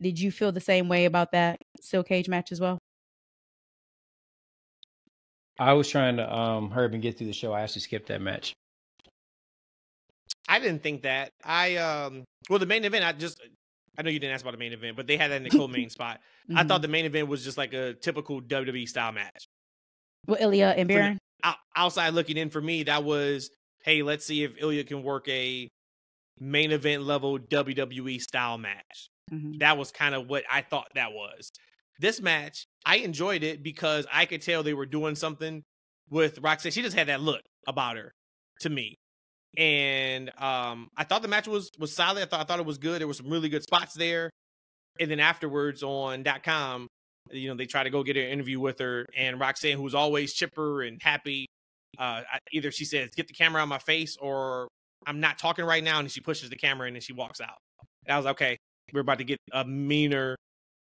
Did you feel the same way about that steel cage match as well? I was trying to hurry up and get through the show. I actually skipped that match. I didn't think that. The main event, I know you didn't ask about the main event, but they had that in the co-main spot. I thought the main event was just like a typical WWE style match. With Ilya and Baron? Outside looking in, for me, that was, hey, let's see if Ilya can work a main event level WWE style match. Mm-hmm. That was kind of what I thought that was. This match, I enjoyed it because I could tell they were doing something with Roxanne. She just had that look about her to me. And I thought the match was solid. I thought it was good. There were some really good spots there. And then afterwards on .com, they try to go get an interview with her, and Roxanne, who's always chipper and happy, either she says, get the camera on my face, or I'm not talking right now, and she pushes the camera in and she walks out. And I was like, okay, we're about to get a meaner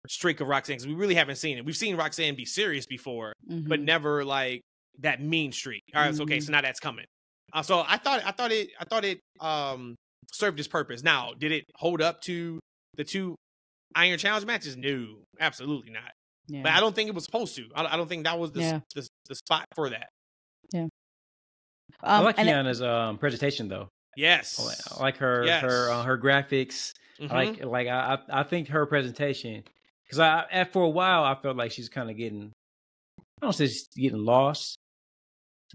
streak of Roxanne, because we really haven't seen it. We've seen Roxanne be serious before, but never like that mean streak. All right, so okay, so now that's coming. So I thought it served its purpose. Now, did it hold up to the 2 Iron Challenge matches? No, absolutely not. Yeah. But I don't think it was supposed to. I don't think that was the spot for that. Yeah. I like Kiana's presentation though. Yes. I like her her graphics. Mm-hmm. I think her presentation, because for a while I felt like she's kind of getting, I don't say she's getting lost,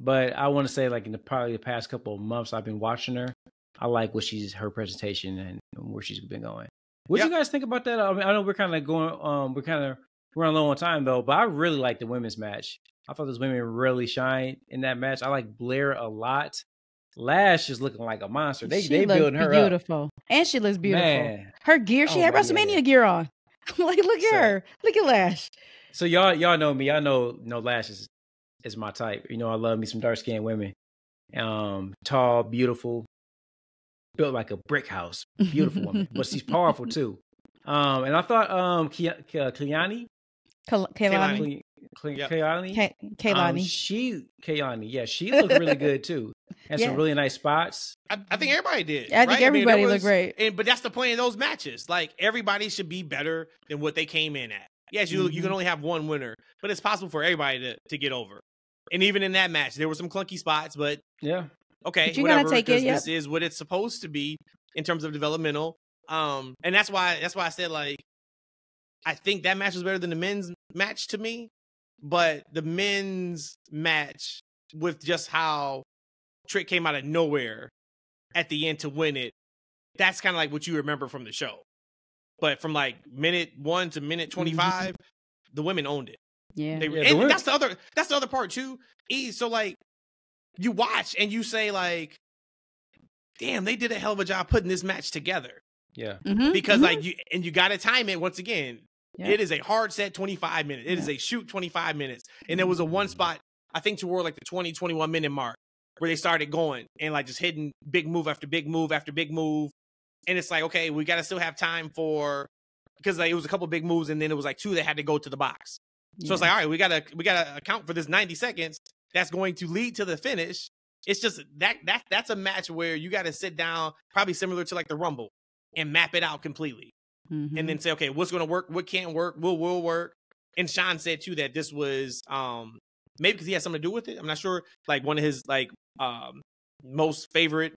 but I want to say like in probably the past couple of months I've been watching her. I like her presentation and where she's been going. What do you guys think about that? I mean, I know we're kind of going, we're on low on time though, but I really like the women's match. I thought those women really shined in that match. I like Blair a lot. Lash is looking like a monster. They building her beautiful. up. And she looks beautiful. Man. Her gear, she had WrestleMania gear on. I'm like, look at her. Look at Lash. So y'all know me. I know Lash is my type. You know, I love me some dark skinned women. Tall, beautiful, built like a brick house. Beautiful woman, but she's powerful too. And I thought Kaylani. Yeah, she looked really good too. Had some really nice spots. I think everybody did. I think everybody looked great. But that's the point of those matches. Like, everybody should be better than what they came in at. Yes, you can only have one winner, but it's possible for everybody to get over. And even in that match, there were some clunky spots, but okay, but whatever. Because this is what it's supposed to be in terms of developmental. And that's why I said, like, I think that match was better than the men's match to me. But the men's match, with just how Trick came out of nowhere at the end to win it, that's kind of like what you remember from the show. But from like minute 1 to minute 25, the women owned it. Yeah, and that's the other part too. So like, you watch and you say like, damn, they did a hell of a job putting this match together. Yeah, because like you got to time it once again. Yeah. It is a hard set 25 minutes. It is a shoot 25 minutes. And there was a one spot, I think toward like the 21 minute mark, where they started going and like just hitting big move after big move after big move. And it's like, okay, we got to still have time because like it was a couple big moves and then it was like 2 that had to go to the box. So it's like, all right, we gotta account for this 90 seconds that's going to lead to the finish. It's just that's a match where you got to sit down, probably similar to like the Rumble, and map it out completely. And then say, okay, what's going to work? What can't work? Will work? And Sean said too that this was maybe because he had something to do with it. I'm not sure. Like one of his like most favorite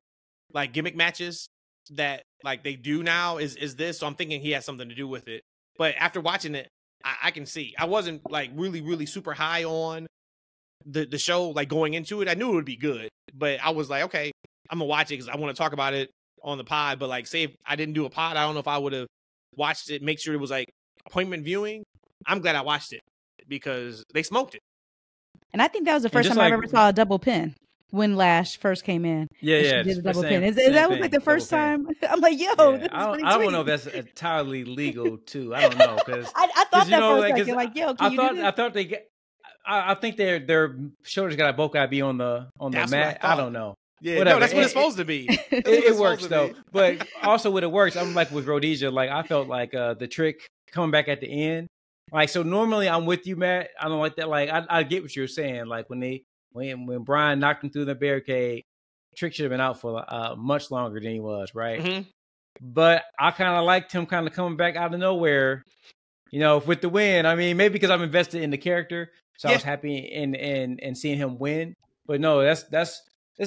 like gimmick matches that like they do now is this. So I'm thinking he has something to do with it. But after watching it, I can see. I wasn't like really super high on the show like going into it. I knew it would be good, but I was like, okay, I'm gonna watch it because I want to talk about it on the pod. But like, say if I didn't do a pod, I don't know if I would have watched it, make sure it was like appointment viewing. I'm glad I watched it because they smoked it. And I think that was the first time I ever saw a double pin when Lash first came in. Yeah, did a double pin. That was like the first time. I'm like, yo, this is pretty I don't know if that's entirely legal too. I don't know because I thought that for a second. Like, yo, can you do this? I thought they get. I think their shoulders both got to be on the mat. I don't know. Yeah, whatever. No, that's what it's supposed to be. It works though. But also what it works, I'm like with Rhodesia, like I felt like the Trick coming back at the end. Like, so normally I'm with you, Matt. I don't like that. Like I get what you're saying. Like when Brian knocked him through the barricade, Trick should have been out for much longer than he was, right? But I kind of liked him kind of coming back out of nowhere, you know, with the win. I mean, maybe because I'm invested in the character, so I was happy in seeing him win. But no, it's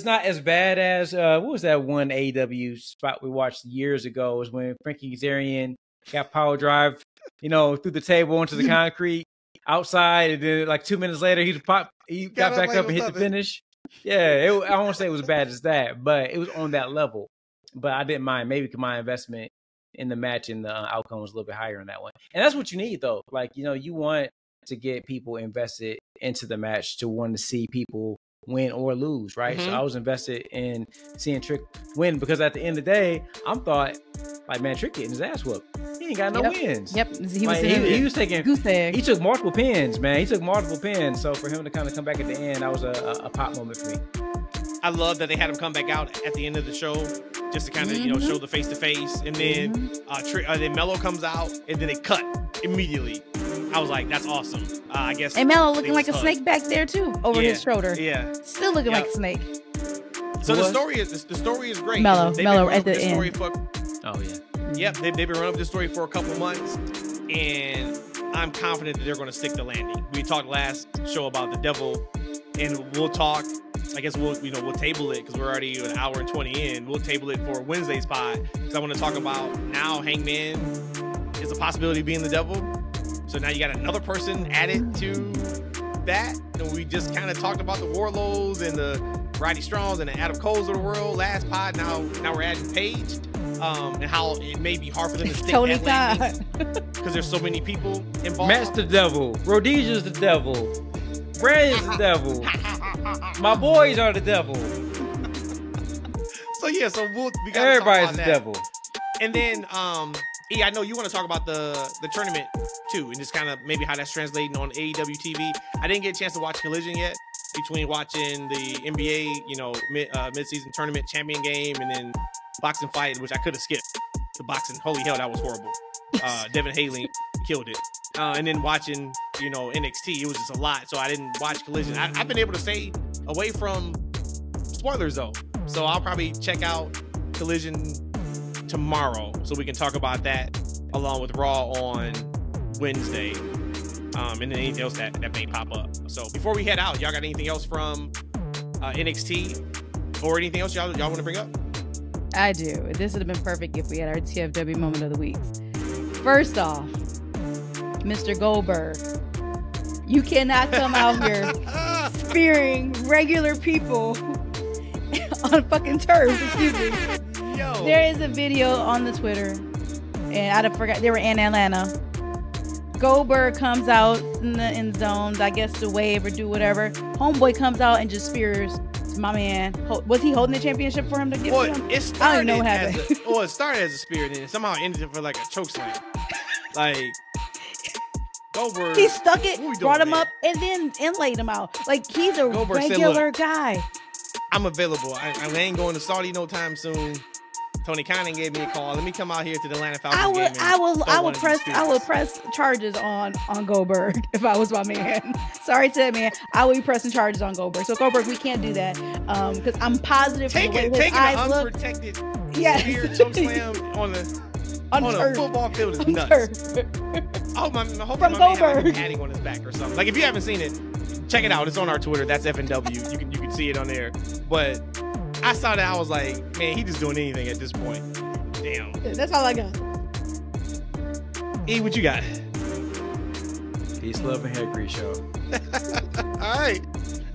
not as bad as what was that one AEW spot we watched years ago? Was when Frankie Kazarian got power drive, you know, through the table into the concrete outside, and then like 2 minutes later he got back up and hit the finish. Yeah, I won't say it was as bad as that, but it was on that level. But I didn't mind. Maybe my investment in the match and the outcome was a little bit higher on that one. And that's what you need though. Like, you know, you want to get people invested into the match to want to see people win or lose, right? So I was invested in seeing Trick win because at the end of the day, I'm thought like, man, Trick getting his ass whooped. He ain't got no wins. Yep, he was taking. He took multiple pins, man. He took multiple pins. So for him to kind of come back at the end, that was a pop moment for me. I love that they had him come back out at the end of the show just to kind of show the face to face, and then then Mello comes out, and then they cut immediately. I was like, that's awesome. I guess. And Mello looking like a snake back there too, over his shoulder. Yeah, still looking like a snake. So the story is great. Mello at the end. Yep, they've been running up this story for a couple months, and I'm confident that they're going to stick the landing. We talked last show about the devil, and we'll talk. I guess we'll table it because we're already an hour and 20 in. We'll table it for Wednesday's pod because I want to talk about now Hangman is a possibility of being the devil. So now you got another person added to that. And we just kind of talked about the Warlords and the Roddy Strongs and the Adam Coles of the world last pod. Now we're adding Paige, and how it may be hard for them to stick Tony that landing because there's so many people involved. Matt's the devil. Rhodesia's the devil. Brad is the devil. My boys are the devil. So yeah, we got everybody's the devil. And then I know you want to talk about the tournament too, and just kind of maybe how that's translating on AEW TV. I didn't get a chance to watch Collision yet, between watching the NBA, mid-season tournament champion game and then boxing fight, which I could have skipped. The boxing, holy hell, that was horrible. Devin Haley killed it. And then watching, NXT, it was just a lot, so I didn't watch Collision. I've been able to stay away from spoilers though, so I'll probably check out Collision tomorrow so we can talk about that along with Raw on Wednesday, and then anything else that may pop up. So before we head out, y'all got anything else from NXT or anything else y'all want to bring up? I do. This would have been perfect if we had our TFW moment of the week. First off, Mr. Goldberg, you cannot come out here spearing regular people on fucking turf. Excuse me. Yo. There is a video on the Twitter, and I forgot they were in Atlanta. Goldberg comes out in the end zone, I guess to wave or do whatever. Homeboy comes out and just spears my man. Was he holding the championship for him to give him? It started, I don't know what happened. It started as a spear, and then somehow ended for like a choke slam. Like Goldberg, he stuck it, brought him up, and then laid him out. Like he's a Goldberg regular guy. I'm available. I ain't going to Saudi no time soon. Tony Khan gave me a call. Let me come out here to the Atlanta Falcons game. I will press charges on Goldberg if I was my man. Sorry to that man. I will be pressing charges on Goldberg. So Goldberg, we can't do that because I'm positive. Taking an unprotected spear choke slam on a football field is nuts. Oh my! Hopefully my man have like padding on his back or something. Like if you haven't seen it, check it out. It's on our Twitter. That's FNW. You can see it on there. But I saw that, I was like, man, he just doing anything at this point. Damn. That's all I got. E, what you got? Peace, love, and hair grease, show. All right.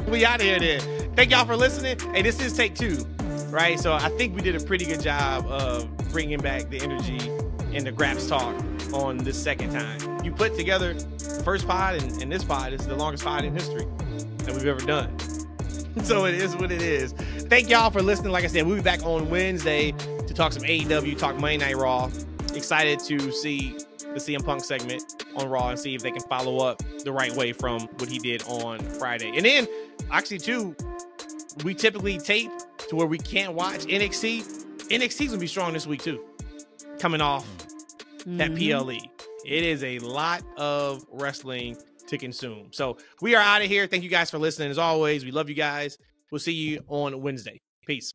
We out of here then. Thank y'all for listening. Hey, this is take 2, right? So I think we did a pretty good job of bringing back the energy and the Graps talk on this second time. You put together the first pod and this pod is the longest pod in history that we've ever done. So it is what it is. Thank y'all for listening. Like I said, we'll be back on Wednesday to talk some AEW, talk Monday Night Raw. Excited to see the CM Punk segment on Raw and see if they can follow up the right way from what he did on Friday. And then, actually, too, we typically tape to where we can't watch NXT. NXT's going to be strong this week, too, coming off that PLE. It is a lot of wrestling to consume. So we are out of here. Thank you guys for listening. As always, we love you guys. We'll see you on Wednesday. Peace.